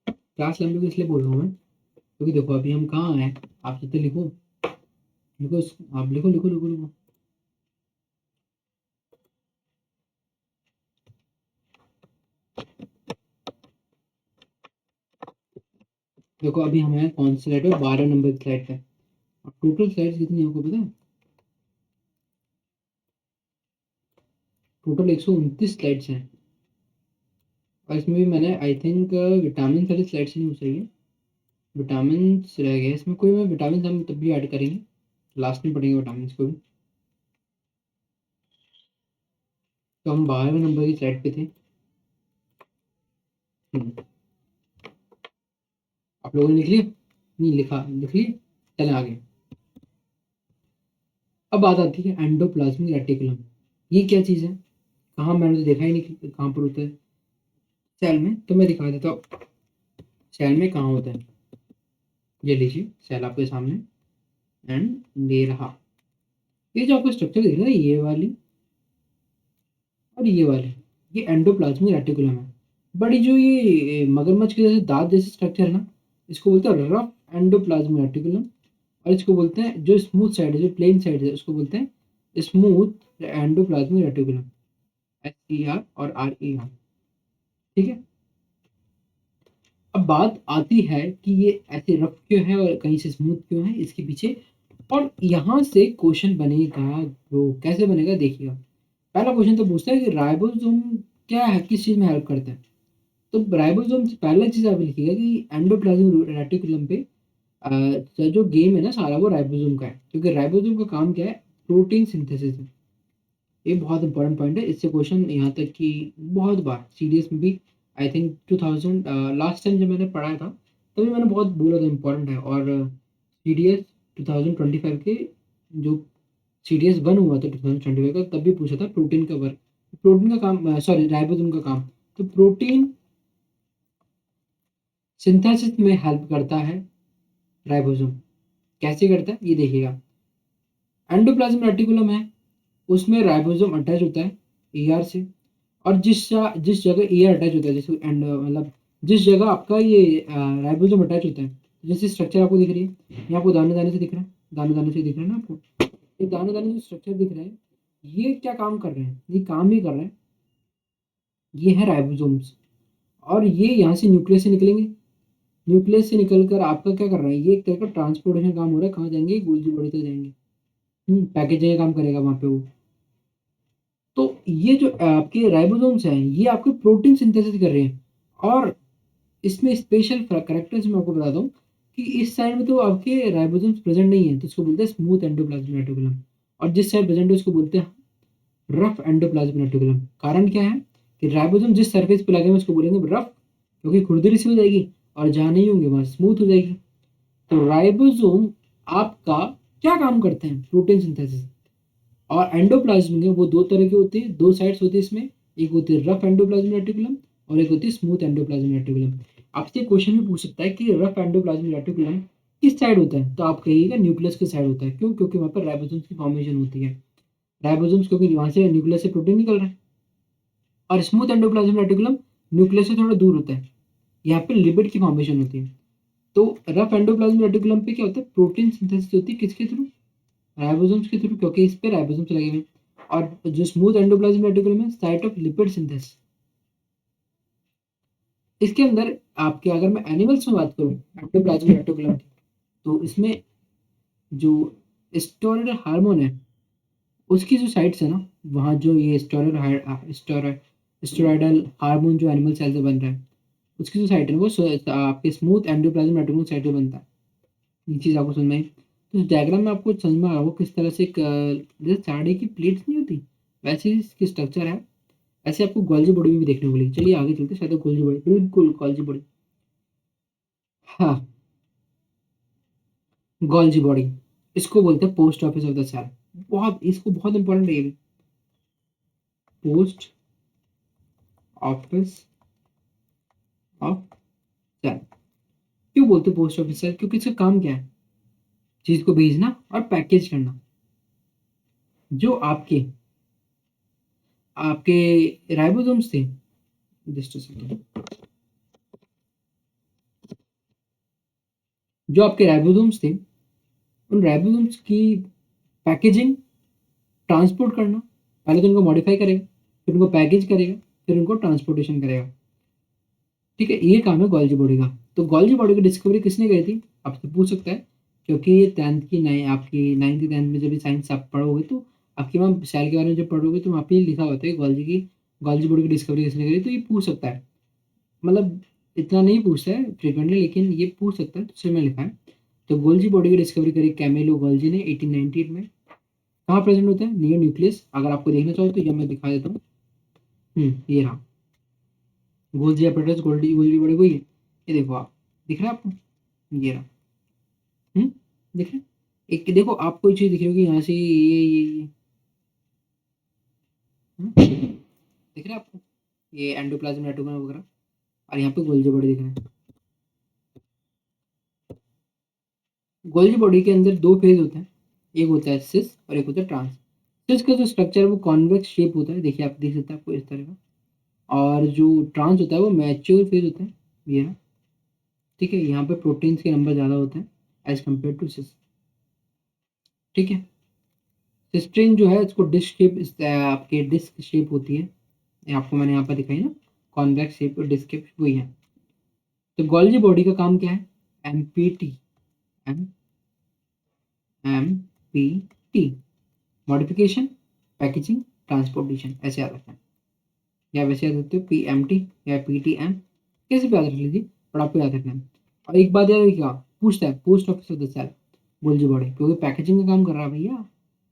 [SPEAKER 1] क्लास लंबी होगी इसलिए बोल रहा हूँ मैं, क्योंकि देखो अभी हम कहाँ हैं, आप जितने लिखो, लिखो आप लिखो लिखो लिखो लिखो। देखो अभी हमारे कौन सी स्लाइड है, 12 नंबर की स्लाइड पे। और टोटल स्लाइड्स कितनी है आपको पता है, टोटल 129 स्लाइड्स हैं। और इसमें भी मैंने आई थिंक विटामिन वाली स्लाइड्स नहीं हो सही है, विटामिन रह गए इसमें, कोई मैं विटामिन हम तब भी ऐड करेंगे, लास्ट में पढ़ेंगे विटामिन को भी। तो हम 12वें नंबर की स्लाइड पे थे। हम्म, आप लोगों ने लिख लिया, नहीं लिखा, लिख लिया, चले आगे। अब बात आती है एंडोप्लाज्मिक रेटिकुलम, ये क्या चीज़ है, कहाँ, मैंने तो देखा ही नहीं कि कहाँ पर होता है। सेल में, तो मैं दिखा देता हूँ सेल में कहाँ होता है। ये लीजिए सेल आपके सामने, एंड ये रहा। ये जो आपको स्ट्रक्चर दिख रहा है, ये वाली और ये वाली, ये एंडोप्लाज्मिक रेटिकुलम है। बड़ी जो ये मगरमच्छ के जैसे दांत जैसे स्ट्रक्चर है ना, इसको बोलते हैं रफ एंडोप्लाज्मिक रेटिकुलम। और इसको बोलते हैं जो स्मूथ साइड है, जो प्लेन साइड है, उसको बोलते हैं स्मूथ एंडोप्लाज्मिक रेटिकुलम, SER और RER। ठीक है। अब बात आती है कि ये ऐसे रफ क्यों है और कहीं से स्मूथ क्यों है, इसके पीछे। और यहाँ से क्वेश्चन बनेगा, वो कैसे बनेगा देखिएगा। पहला क्वेश्चन तो पूछता है कि राइबोसोम क्या है, किस चीज में हेल्प करता है। तो राइबोसोम से पहला चीज आप लिखिएगा कि एंडोप्लाज्मिक रेटिकुलम पे जो गेम है ना सारा, वो राइबोसोम का है, क्योंकि राइबोसोम का काम क्या है, प्रोटीन सिंथेसिस है। ये बहुत इंपॉर्टेंट पॉइंट है, इससे क्वेश्चन यहाँ तक कि बहुत बार सीडीएस में भी, आई थिंक 2000 लास्ट टाइम जब मैंने पढ़ाया था तभी मैंने बहुत बोला था इम्पोर्टेंट है। और सीडीएस 2025 के जो सीडीएस वन हुआ था 2025 का, तब भी पूछा था प्रोटीन का वर्क, प्रोटीन का काम, सॉरी राइबोसोम का काम। तो प्रोटीन सिंथेसिस में हेल्प करता है राइबोसोम। कैसे करता है ये देखिएगा। एंडोप्लाज्मिक रेटिकुलम है, उसमें राइबोसोम अटैच होता है ईआर से। और जिस जगह ईआर अटैच होता है, जैसे एंड मतलब जिस जगह आपका ये राइबोसोम अटैच होता है, जैसे स्ट्रक्चर आपको दिख रही है, ये आपको दाने दाने से दिख रहा है, दाने दाने से दिख रहा है ना आपको, ये दाने दाने जो स्ट्रक्चर दिख रहे हैं, ये क्या काम कर रहे हैं, ये काम ही कर रहे हैं, ये है राइबोसोम्स। और ये यहाँ से न्यूक्लियस से निकलेंगे, न्यूक्लियस से निकलकर आपका क्या कर रहा है, ये एक तरह का ट्रांसपोर्टेशन काम हो रहा है, कहाँ जाएंगे, गोल्गी बॉडी तक जाएंगे। पैकेजिंग का काम करेगा वहाँ पे वो। तो ये जो आपके राइबोसोम्स हैं, ये आपके प्रोटीन सिंथेसिस कर रहे हैं। और इसमें स्पेशल करेक्टर्स मैं आपको बताता हूँ कि इस साइड में तो आपके राइबोसोम्स प्रेजेंट नहीं है, तो इसको बोलते हैं स्मूथ एंडोप्लाज्मिक रेटिकुलम। और जिस साइड प्रेजेंट है उसको बोलते हैं रफ एंडोप्लाज्मिक रेटिकुलम। कारण क्या है कि राइबोसोम जिस सरफेस पे लगे हुए हैं उसको बोलेंगे रफ, क्योंकि खुरदरी सी हो जाएगी, और जहाँ नहीं होंगे वहाँ स्मूथ हो जाएगी। तो राइबोसोम आपका क्या काम करते हैं, प्रोटीन सिंथेसिस। और एंडोप्लाज्म में वो दो तरह के होते हैं, दो साइड्स होती है इसमें, एक होती है रफ एंडोप्लाज्मिक रेटिकुलम और एक होती है स्मूथ एंडोप्लाज्मिक रेटिकुलम। आपसे क्वेश्चन भी पूछ सकता है कि रफ एंडोप्लाज्मिक रेटिकुलम किस साइड होता है, तो आप कहिएगा न्यूक्लियस के साइड होता है। क्यों? क्योंकि वहाँ पर राइबोसोम्स की फॉर्मेशन होती है। राइबोसोम्स क्योंकि वहाँ से न्यूक्लियस से प्रोटीन निकल रहा है। और स्मूथ एंडोप्लाज्मिक रेटिकुलम न्यूक्लियस से थोड़ा दूर होता है, यहाँ पे लिपिड की फॉर्मेशन होती है। तो रफ एंडोप्लाज्मिक रेटिकुलम पे क्या होता है, प्रोटीन सिंथेसिस होती है, किसके थ्रू, राइबोसोम्स के थ्रू, क्योंकि इस पे राइबोसोम्स लगे हुए हैं। और जो स्मूथ एंडोप्लाज्मिक रेटिकुलम है, साइट ऑफ लिपिड सिंथेसिस। इसके अंदर आपके, अगर मैं एनिमल्स में बात करूं एंडोप्लाज्मिक रेटिकुलम की, तो इसमें जो स्टेरॉयड हार्मोन है, उसकी जो साइट्स है ना, वहाँ जो ये स्टेरॉयडल हार्मोन जो एनिमल सेल से बन रहा है, उसकी जो साइट है वो आपके स्मूथ एंडोप्लाज्मिक रेटिकुलम साइट पे बनता है। ये चीज़ आपको समझ में आई। तो इस डायग्राम में आपको समझ में आ रहा होगा किस तरह से जैसे चाड़े की प्लेट्स नहीं होती, वैसे ही इसकी स्ट्रक्चर है। ऐसे आपको गोल्जी बॉडी में भी देखने को मिलेगी। चलिए आगे चलते हैं, शायद गोल्जी बॉडी, बिल्कुल गोल्जी बॉडी। हाँ, गोल्जी बॉडी, इसको बोलते हैं post office of the cell. बहुत, इसको बहुत इंपॉर्टेंट है ये भी, पोस्ट ऑफिस ऑफ सेल। क्यों बोलते हैं पोस्ट ऑफिस सेल, क्योंकि इसका काम क्या है, चीज को भेजना और पैकेज करना। जो आपके आपके राइबोसोम्स थे, जस्ट जो आपके राइबोसोम्स थे, उन राइबोसोम्स की पैकेजिंग, ट्रांसपोर्ट करना, पहले तो उनको मॉडिफाई करेगा, फिर उनको पैकेज करेगा, फिर उनको ट्रांसपोर्टेशन करेगा। ठीक है, ये काम है गोल्जी बॉडी का। तो गोल्जी बॉडी की डिस्कवरी किसने करी थी, आपसे पूछ सकता है। क्योंकि ये टेंथ की नई आपकी नाइन्थ टेंथ में जब भी साइंस आप पढ़ोगे, तो आपके वहाँ सेल के बारे में जब पढ़ोगे तो वहाँ पे लिखा होता है गोल्जी बॉडी की डिस्कवरी किसने करी, तो ये पूछ सकता है। मतलब इतना नहीं पूछता है फ्रिक्वेंटली, लेकिन ये पूछ सकता है, तो इसलिए मैं लिखा है। तो गोल्जी बॉडी की डिस्कवरी करी कैमेलो गोल्जी ने 1898 में। कहाँ प्रेजेंट होता है, नियर न्यूक्लियस। अगर आपको देखना चाहो तो ये मैं दिखा देता हूँ। ये रहा गोल्जी एपेटस, गोल्डी गोल्जी बॉडी वही है। ये देखो आप, दिख रहा है आपको, ये रहा। हम्म दिख रहा है। एक देखो, आपको कोई चीज दिख रही होगी यहाँ से, ये दिख रहा है आपको, ये एंडोप्लाज्म रेटिकुलम वगैरह। और यहाँ पे गोल्जी बॉडी दिख रहा है। गोल्जी बॉडी के अंदर दो फेज होते हैं, एक होता है सिस और एक होता है ट्रांस। सिस का जो स्ट्रक्चर है वो कॉन्वेक्स शेप होता है, देखिए आप देख सकते हैं आपको इस तरह का। और जो ट्रांस होता है वो मैच्योर फेज होता है, ये है। ठीक है, यहाँ पे प्रोटीन्स के नंबर ज़्यादा होते हैं एज कम्पेयर टू सिस। ठीक है, सिस्टीन जो है इसको डिस्क शेप, आपके डिस्क शेप होती है, ये आपको मैंने यहाँ पर दिखाई ना, कॉन्वेक्स शेप और डिस्क शेप वही है। तो गोल्जी बॉडी का काम क्या है? MPT, M M P T, modification, packaging, transportation, ऐसे याद रखना है। या वैसे याद रखते हो पी एम टी या पी टी एम, कैसे भी याद रख लीजिए, पर आपको याद रखना है। और एक बात याद रखिएगा, पूछता है post office of the cell Golgi body, क्योंकि पैकेजिंग का काम कर रहा है भैया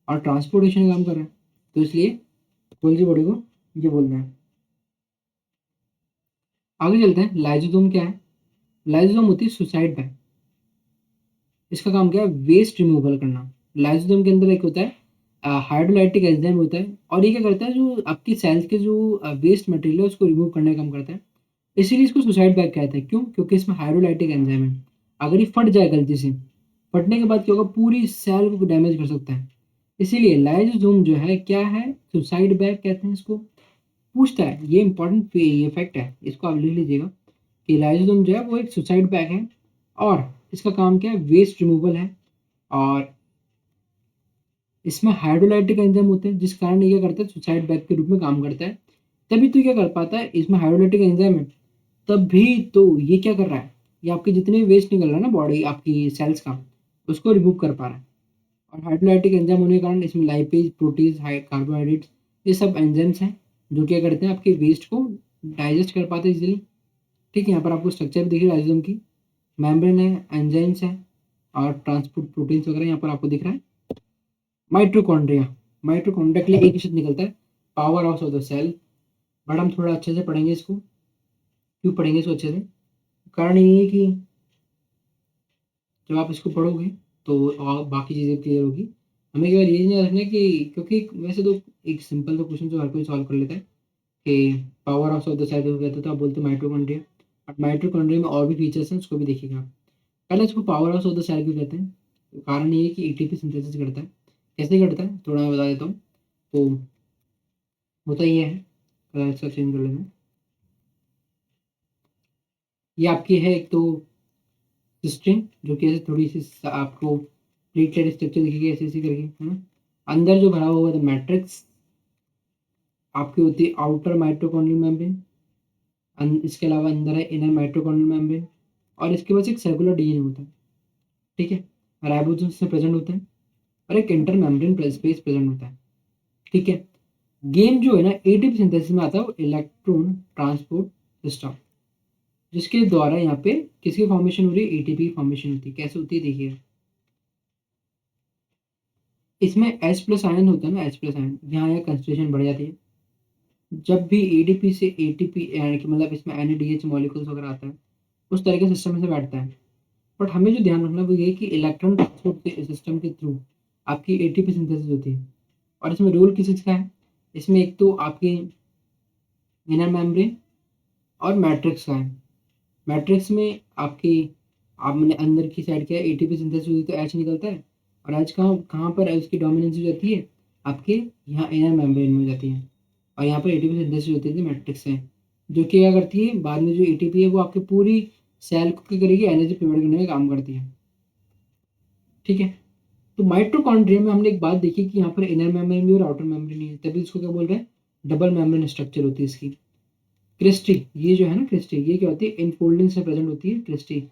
[SPEAKER 1] और ट्रांसपोर्टेशन का काम कर रहा है, तो इसलिए गोल्जी बॉडी को ये बोलते हैं। आगे चलते हैं, लाइजोसोम क्या है? लाइजोसोम होती है सुसाइड बैग। इसका काम क्या है? वेस्ट रिमूवल करना। लाइसोसोम के अंदर एक होता है हाइड्रोलाइटिक एंजाइम होता है, और ये क्या करता है, जो आपकी सेल्स के जो वेस्ट मटेरियल है उसको रिमूव करने का काम करता है। इसीलिए इसको सुसाइड बैग कहते हैं। क्यों? क्योंकि इसमें हाइड्रोलाइटिक एंजाइम है। अगर ये फट जाए गलती से, फटने के बाद क्या होगा, पूरी सेल को डैमेज कर सकता है। इसीलिए लाइसोसोम जो है क्या है? सुसाइड बैग कहते हैं इसको। पूछता है, ये इंपॉर्टेंट ये फैक्ट है, इसको आप लिख लीजिएगा कि लाइसोसोम जो है वो एक सुसाइड बैग है, और इसका काम क्या है? वेस्ट रिमूवल है। और इसमें हाइड्रोलाइटिक एंजाइम होते हैं, जिस कारण ये क्या करता है? सुसाइड बैग के रूप में काम करता है। तभी तो क्या कर पाता है, इसमें हाइड्रोलाइटिक एंजाइम है, तब भी तो ये क्या कर रहा है, ये आपके जितने भी वेस्ट निकल रहा है ना बॉडी आपकी सेल्स का, उसको रिमूव कर पा रहा है। और हाइड्रोलाइटिक एंजाइम होने के कारण इसमें लाइपेज, प्रोटीज, कार्बोहाइड्रेट्स, ये सब एंजाइम्स हैं जो क्या करते हैं, आपके वेस्ट को डाइजेस्ट कर पाते हैं इजीली। ठीक है, यहाँ पर आपको स्ट्रक्चर भी देखिए लाइसोसोम की, मेम्ब्रेन है, एंजाइम्स है, और ट्रांसपोर्ट प्रोटीन्स वगैरह यहाँ पर आपको दिख रहा है। माइटोकॉन्ड्रिया, माइटोकॉन्ड्रिया के लिए एक ही शब्द निकलता है, powerhouse of the cell. But हम थोड़ा अच्छे से पढ़ेंगे इसको। क्यों पढ़ेंगे इसको अच्छे से? कारण ये है कि जब आप इसको पढ़ोगे तो और बाकी चीज़ें क्लियर होगी। हमें केवल ये नहीं रखना है कि, क्योंकि वैसे तो एक सिंपल तो क्वेश्चन जो हर कोई सॉल्व कर लेता है कि powerhouse of the cell को कहते हैं, तो आप बोलते हैं माइटोकॉन्ड्रिया। बट माइटोकॉन्ड्रिया में और भी फीचर्स हैं, उसको भी देखिएगा। पहले इसको powerhouse of the cell क्यों कहते हैं? तो कारण ये है कि एटीपी सिंथेसिस करता है। कैसे करता है थोड़ा मैं बता देता हूँ। तो होता ये है, इसका चेंज कर लेना। ये आपकी है एक तो सिस्टीन, जो कि ऐसे थोड़ी सी आपको प्लेटलेट स्ट्रक्चर दिखेगी ऐसे ऐसे करके, है ना। अंदर जो भरा हुआ है मैट्रिक्स आपकी होती है आउटर माइटोकॉन्ड्रियल मेम्ब्रेन। इसके अलावा अंदर है इनर माइटोकॉन्ड्रियल मेम्ब्रेन, और इसके पास एक सर्कुलर डीएनए होता है। ठीक है, राइबोसोम से प्रेजेंट होते हैं, और एक इंटर मेम्ब्रेन स्पेस प्रेजेंट होता है। ठीक है, गेम जो है ना एटीपी सिंथेसिस में आता है वो इलेक्ट्रॉन ट्रांसपोर्ट सिस्टम, जिसके द्वारा यहाँ पे किसकी फॉर्मेशन हो रही है? एटीपी फॉर्मेशन होती है। कैसे होती है देखिए, इसमें H प्लस आयन होता है ना, H प्लस आयन, यहाँ यहाँ कंसंट्रेशन बढ़ जाती है। जब भी एडीपी से एटीपी यानी कि मतलब इसमें एनएडीएच मॉलिक्यूल्स वगैरह आता है, उस तरह के सिस्टम में से बैठता है। बट हमें जो ध्यान रखना वो ये है कि इलेक्ट्रॉन ट्रांसपोर्ट सिस्टम के थ्रू आपकी एटीपी सिंथेसिस होती है। और इसमें रोल किस चीज़ का है? इसमें एक तो आपके इनर मेम्ब्रेन और मैट्रिक्स का है। मैट्रिक्स में आपकी आपने अंदर की साइड क्या है, एटीपी सिंथेसिस हुई तो एच निकलता है, और एच कहाँ कहाँ पर उसकी डोमिनेंस हो जाती है? आपके यहाँ इनर मेम्ब्रेन में हो जाती है। और यहाँ पर एटीपी सिंथेसिस होती है मैट्रिक्स से, जो कि क्या करती है, बाद में जो एटीपी है वो आपकी पूरी सेल को क्या करेगी, एनर्जी प्रोवाइड करने में काम करती है। ठीक है, तो माइटोकॉन्ड्रिया में हमने एक बात देखी कि यहाँ पर इनर मेम्ब्रेन भी और आउटर मेम्ब्रेन नहीं है, तभी इसको क्या बोल रहे हैं? डबल मेम्ब्रेन स्ट्रक्चर होती है इसकी। क्रिस्टी, ये जो है ना क्रिस्टी, ये क्या होती है? इनफोल्डिंग से प्रेजेंट होती है क्रिस्टी।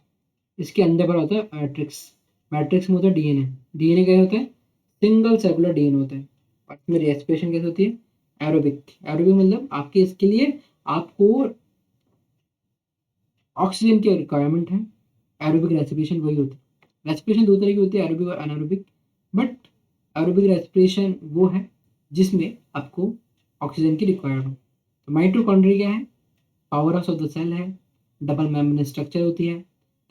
[SPEAKER 1] इसके अंदर पर होता है मैट्रिक्स। मैट्रिक्स में होता है डीएनए। डीएनए क्या होता है? सिंगल सेलुलर डीएनए होता है। और इसमें रेस्पिरेशन कैसे होती है? एरोबिक। एरोबिक मतलब आपके इसके लिए आपको ऑक्सीजन की रिक्वायरमेंट है। एरोबिक रेस्पिरेशन वही होती है। रेस्पिरेशन दो तरह की होती है, एरोबिक और अनारोबिक। बट एरोबिक रेस्पिरेशन वो है जिसमें आपको ऑक्सीजन की रिक्वायर्ड हो। तो माइटोकॉन्ड्रिया क्या है? Powerhouse of the cell है, डबल मेम्ब्रेन स्ट्रक्चर होती है,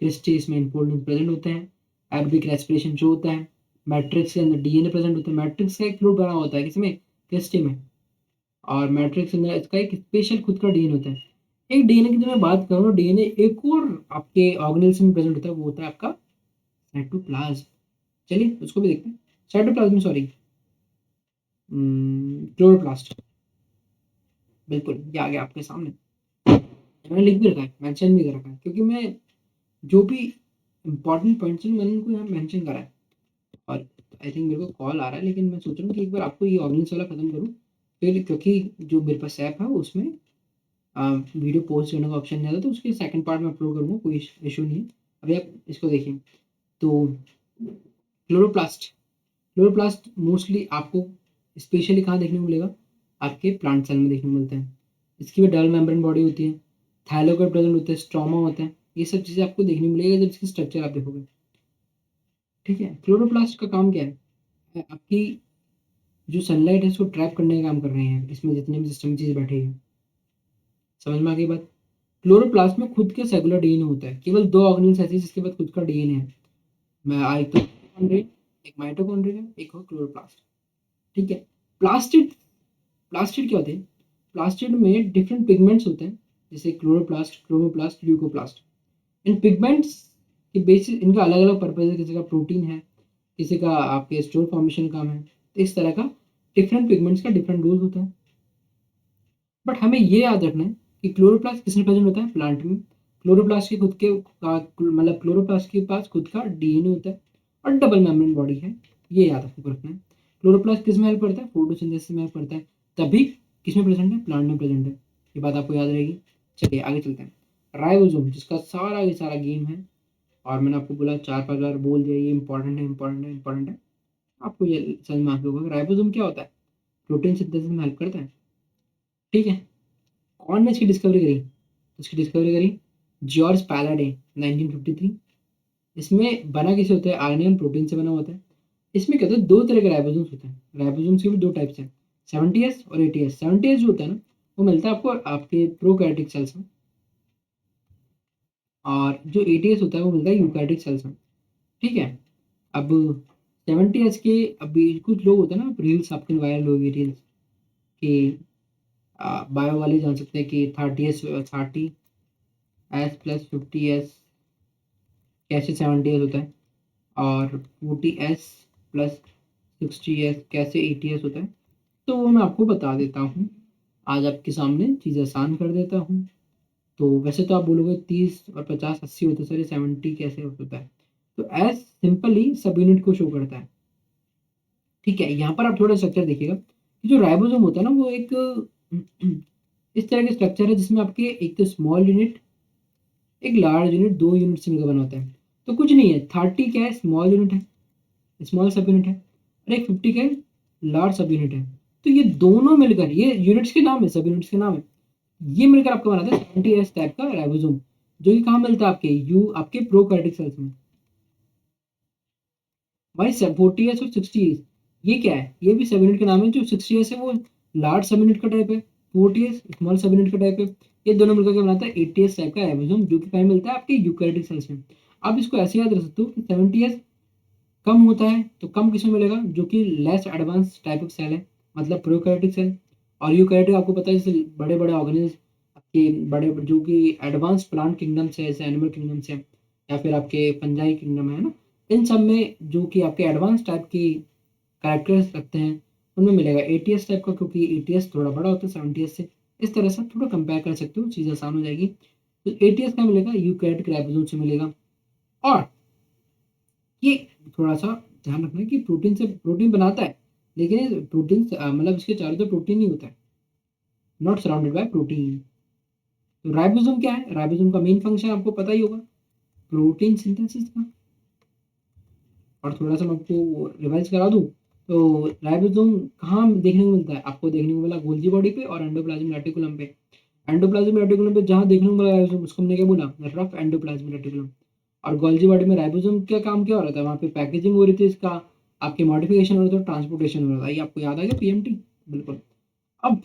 [SPEAKER 1] क्रिस्टी इसमें इनफोल्डिंग प्रेजेंट होते हैं, एरोबिक रेस्पिरेशन जो होता है, मैट्रिक्स के अंदर डीएनए प्रेजेंट होता है। मैट्रिक्स का एक फ्लूइड बना होता है किसमें? क्रिस्टी में। और मैट्रिक्स के अंदर इसका एक स्पेशल खुद का डीएनए होता है। एक डीएनए की जब मैं बात करूँ, डीएनए एक और आपके ऑर्गेनेल्स में प्रेजेंट होता है, वो होता है आपका साइटोप्लाज्म। चलिए उसको भी देखते हैं। Cytoplasm, sorry, chloroplast. बिल्कुल, ये आ गया आपके सामने। मैंने लिख भी रखा है, मेंशन भी कर रखा है, क्योंकि मैं जो भी इंपॉर्टेंट पॉइंट्स हैं मैंने उनको यहाँ मेंशन करा है। और आई थिंक मेरे को कॉल आ रहा है, लेकिन मैं सोच रहा हूँ कि एक बार आपको ये ऑर्गेनिक्स वाला खत्म करूँ फिर, क्योंकि जो मेरे पास ऐप है उसमें वीडियो पोस्ट करने का ऑप्शन नहीं आता, तो उसके सेकंड पार्ट में अपलोड करूँगा, कोई इशू नहीं है। अभी आप इसको देखिए। तो क्लोरोप्लास्ट, क्लोरोप्लास्ट मोस्टली आपको स्पेशली कहाँ देखने को मिलेगा, आपके प्लांट सेल में देखने को मिलते हैं। इसकी भी डबल मेम्ब्रेन बॉडी होती है, थाइलोकोइड प्रेजेंट होता है, स्ट्रोमा होता है, ये सब चीज़ें आपको देखने को मिलेगा जब इसकी स्ट्रक्चर आप देखोगे। ठीक है, क्लोरोप्लास्ट का काम क्या है? आपकी जो सनलाइट है उसको ट्रैप करने का काम कर रहे हैं, इसमें जितने भी सिस्टम चीज़ बैठे हैं। समझ में आ गई बात? क्लोरोप्लास्ट में खुद के सेलुलर डीएनए होता है, केवल दो ऑर्गेनेल्स ऐसे हैं जिसके पास खुद का डीएनए है। मैं एक तो एक माइटोकॉन्ड्रिया, एक और क्लोरोप्लास्ट। ठीक है। प्लास्टिड, प्लास्टिड क्या होते हैं? प्लास्टिड में डिफरेंट पिगमेंट्स होते हैं, जैसे क्लोरोप्लास्ट, क्रोमोप्लास्ट, ल्यूकोप्लास्ट। इन पिगमेंट्स के बेसिस, इनका अलग अलग पर्पज है, किसी का प्रोटीन है, किसी का आपके स्टोर फॉर्मेशन काम है, तो इस तरह का डिफरेंट पिगमेंट्स का डिफरेंट रोल होता है। बट हमें ये याद रखना है कि क्लोरोप्लास्ट किसमें प्रेजेंट होता है, प्लांट में। क्लोरोप्लास्ट के खुद के मतलब क्लोरोप्लास्ट के पास खुद का डीएनए होता है और डबल मेम्ब्रेन बॉडी है, ये याद आपको रखना है। क्लोरोप्लास्ट किस में हेल्प करता है, फोटोसिंथेसिस में हेल्प करता है, तभी किसमें प्रेजेंट है, प्लांट में प्रेजेंट है। ये बात आपको याद रहेगी। चलिए आगे चलते हैं। राइबोसोम, जिसका सारा ये सारा गेम है, और मैंने आपको बोला 4-5 बार बोल दिया ये इंपॉर्टेंट है, इंपॉर्टेंट है, इंपॉर्टेंट है। आपको ये समझ में आ गया होगा। राइबोसोम क्या होता है? प्रोटीन सिंथेसिस में हेल्प करता है। ठीक है। कौन ने इसकी डिस्कवरी करी? इसकी डिस्कवरी करी जॉर्ज पैलाडे, 1953। इसमें बना किसे होता है, आरएनए और प्रोटीन से बना होता है। इसमें क्या होता है, दो तरह के राइबोसोम्स होते हैं। राइबोसोम्स के भी दो टाइप्स हैं, 70S और 80S। 70S जो होता है ना, वो मिलता है आपको आपके प्रोकैरियोटिक सेल्स में, और जो 80S होता है वो मिलता है यूकैरियोटिक सेल्स में। ठीक है। अब 70S के, अभी कुछ लोग होते हैं ना, रील्स आपके वायरल होगी रील्स कि बायो वाले जान सकते हैं कि 30S, 30S+50S कैसे 70S होता है, और 40S+60S कैसे 80S होता है। तो वो मैं आपको बता देता हूँ, आज आपके सामने चीज़ें आसान कर देता हूँ। तो वैसे तो आप बोलोगे 30 और 50 80 होते हैं सर, ये 70 कैसे होता है? तो एस सिंपली सब यूनिट को शो करता है। ठीक है, यहाँ पर आप थोड़ा स्ट्रक्चर देखिएगा कि जो राइबोसोम होता है ना, वो एक इस तरह के स्ट्रक्चर है जिसमें आपके एक तो स्मॉल यूनिट, एक लार्ज यूनिट, दो यूनिट से मिलकर बना होता है। तो कुछ नहीं है, 30 क्या है, स्मॉल यूनिट है, स्मॉल सब यूनिट है, और एक 50 का लार्ज सब यूनिट है। तो ये दोनों मिलकर, ये यूनिट्स के नाम है, सब यूनिट्स के नाम है, ये मिलकर आपको बनाते हैं 70S टाइप का राइबोसोम, जो कि कहाँ मिलता है, आपके आपके प्रोकैरियोटिक सेल्स में। भाई 40S और 60S, ये क्या है, ये भी सब यूनिट के नाम है। जो 60S है वो लार्ज सब यूनिट का टाइप है, 40S स्मॉल सब यूनिट का टाइप है। ये दोनों मिलकर के बनाता है 80S टाइप का राइबोसोम, जो कि कहाँ मिलता है, आपके यूकैरियोटिक सेल्स में। आप इसको ऐसे याद रख सकते हो कि 70S कम होता है, तो कम किसमें मिलेगा, जो कि less advance type of cell है, मतलब प्रोकैरियोटिक सेल। और यूकैरियोटिक आपको पता है, जैसे बड़े बड़े ऑर्गेनिज आपके बड़े, जो कि एडवांस प्लांट किंगडम से, जैसे एनिमल किंगडम से, या फिर आपके फंजाई किंगडम है ना, इन सब में जो कि आपके एडवांस टाइप की कैरेक्टर्स रखते हैं, उनमें मिलेगा 80S टाइप का, क्योंकि 80S थोड़ा बड़ा होता है 70S से। इस तरह से थोड़ा कंपेयर कर सकते हो, चीज़ आसान हो जाएगी। तो 80S का मिलेगा, यूकैरियोटिक राइबोसोम से मिलेगा। और ये थोड़ा सा ध्यान रखना है कि प्रोटीन से प्रोटीन बनाता है, लेकिन ये प्रोटीन मतलब इसके चारों तरफ प्रोटीन नहीं होता है, नॉट सराउंडेड बाय प्रोटीन। तो राइबोसोम क्या है, राइबोसोम का मेन फंक्शन आपको पता ही होगा, प्रोटीन सिंथेसिस का। और थोड़ा सा मैं आपको रिवाइज करा दूं, तो राइबोसोम कहाँ देखने को मिलता है, आपको देखने को मिला गोल्जी बॉडी पे और एंडोप्लाज्मिक रेटिकुलम पे। एंडोप्लाज्मिक रेटिकुलम पे जहाँ देखने को मिला राइबोसोम, उसको हमने क्या बोला, रफ एंडोप्लाज्मिक रेटिकुलम। और गोल्जी बॉडी में राइबोसोम का काम क्या हो रहा था, वहाँ पे पैकेजिंग हो रही थी इसका, आपके मॉडिफिकेशन हो रहा था, ट्रांसपोर्टेशन हो रहा था। ये आपको याद आ गया, पीएमटी। बिल्कुल। अब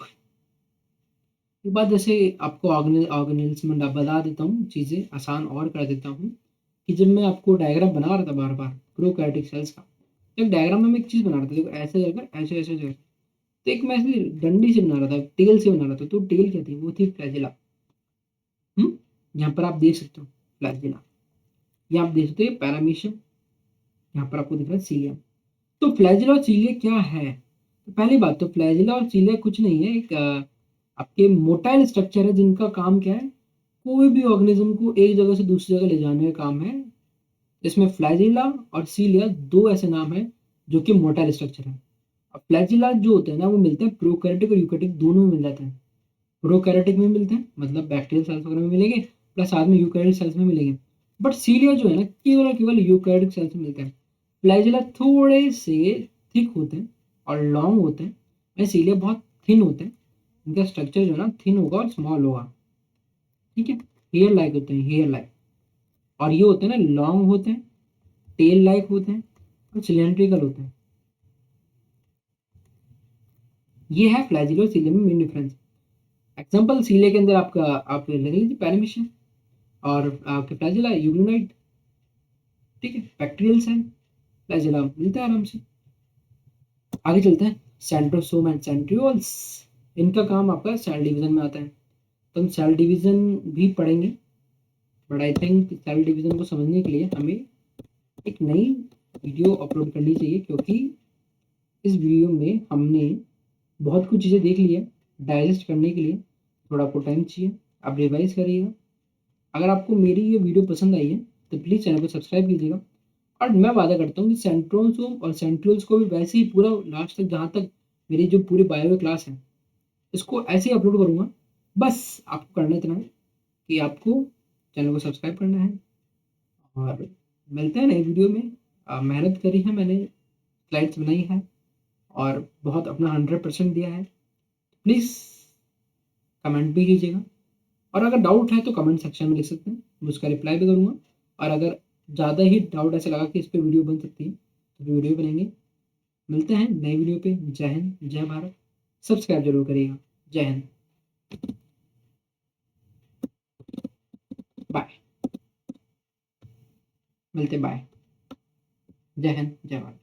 [SPEAKER 1] एक बात, जैसे आपको ऑर्गेनिल्स में बता देता हूँ, चीज़ें आसान और कर देता हूँ, कि जब मैं आपको डायग्राम बना रहा था बार बार प्रोकैरियोटिक सेल्स का, तो एक डायग्राम में मैं एक चीज़ बना रहा था, देखो ऐसे जाकर ऐसे ऐसे ऐसे। तो एक मैं ऐसे डंडी से बना रहा था, टेल से बना रहा था, तो टेल क्या थी, वो थी फ्लैजिला। यहाँ पर आप देख सकते हो फ्लैजिला, ये आप देख सकते हो पैरामीशियम, यहाँ पर आपको दिख रहा है सीलियम। तो फ्लैजिला और सीलिया क्या है? तो पहली बात तो फ्लैजिला और सीलिया कुछ नहीं है, एक आपके मोटाइल स्ट्रक्चर है जिनका काम क्या है, कोई भी ऑर्गेनिज्म को एक जगह से दूसरी जगह ले जाने का काम है। इसमें फ्लैजिला और सीलिया दो ऐसे नाम हैं जो कि मोटाइल स्ट्रक्चर है। अब फ्लैजिला जो होते हैं ना वो मिलते हैं प्रोकैरियोटिक और यूकैरियोटिक दोनों में मिल जाते हैं। प्रोकैरियोटिक में मिलते हैं मतलब बैक्टीरियल सेल्स वगैरह में मिलेंगे, प्लस साथ में यूकैरियोटिक सेल्स में मिलेंगे। बट सीलिया जो है ना केवल और केवल यूकैरियोटिक सेल्स में मिलते हैं। फ्लैजिला थोड़े से थिक होते हैं और लॉन्ग होते हैं, वहीं सीलिया बहुत थिन होते हैं। इनका स्ट्रक्चर जो है ना थिन होगा और स्मॉल होगा, ठीक है। हेयर लाइक होते हैं, हेयर लाइक। और ये होते हैं ना लॉन्ग होते हैं, टेल लाइक होते हैं और सिलेंड्रिकल होते हैं। ये है फ्लैजिला और सीलिया में मेन डिफरेंस। एग्जांपल सीलिया के अंदर आपका आप ले लीजिए पैरामीशियम, और आपके फ्लैजिला यूग्रेनाइट, ठीक है, बैक्टीरियल सेल। फ्लैजिला मिलता है आराम से। आगे चलते हैं, सेंट्रोसोम एंड सेंट्रियोल्स। इनका काम आपका सेल डिवीजन में आता है, तो हम सेल डिवीजन भी पढ़ेंगे। But I think cell division को समझने के लिए हमें एक नई वीडियो अपलोड करनी चाहिए, क्योंकि इस वीडियो में हमने बहुत कुछ चीज़ें देख ली है। डाइजेस्ट करने के लिए थोड़ा आपको टाइम चाहिए, आप रिवाइज करिएगा। अगर आपको मेरी ये वीडियो पसंद आई है तो प्लीज़ चैनल को सब्सक्राइब कीजिएगा। और मैं वादा करता हूँ कि सेंट्रोसोम और सेंट्रियोल्स को भी वैसे ही पूरा लास्ट तक, जहाँ तक मेरी जो पूरी बायो क्लास है इसको ऐसे ही अपलोड करूँगा। बस आपको करना इतना है कि आपको चैनल को सब्सक्राइब करना है, और मिलते हैं नई वीडियो में। मेहनत करी है मैंने, स्लाइड्स बनाई है और बहुत अपना 100% दिया है। प्लीज़ कमेंट भी कीजिएगा, और अगर डाउट है तो कमेंट सेक्शन में लिख सकते हैं, मैं उसका रिप्लाई भी करूँगा। और अगर ज़्यादा ही डाउट ऐसे लगा कि इस पर वीडियो बन सकती है तो फिर वीडियो बनेंगे। मिलते हैं नई वीडियो पे। जय हिंद, जय भारत। सब्सक्राइब जरूर करिएगा। जय हिंद, बाय। मिलते, बाय। जय हिंद, जय भारत।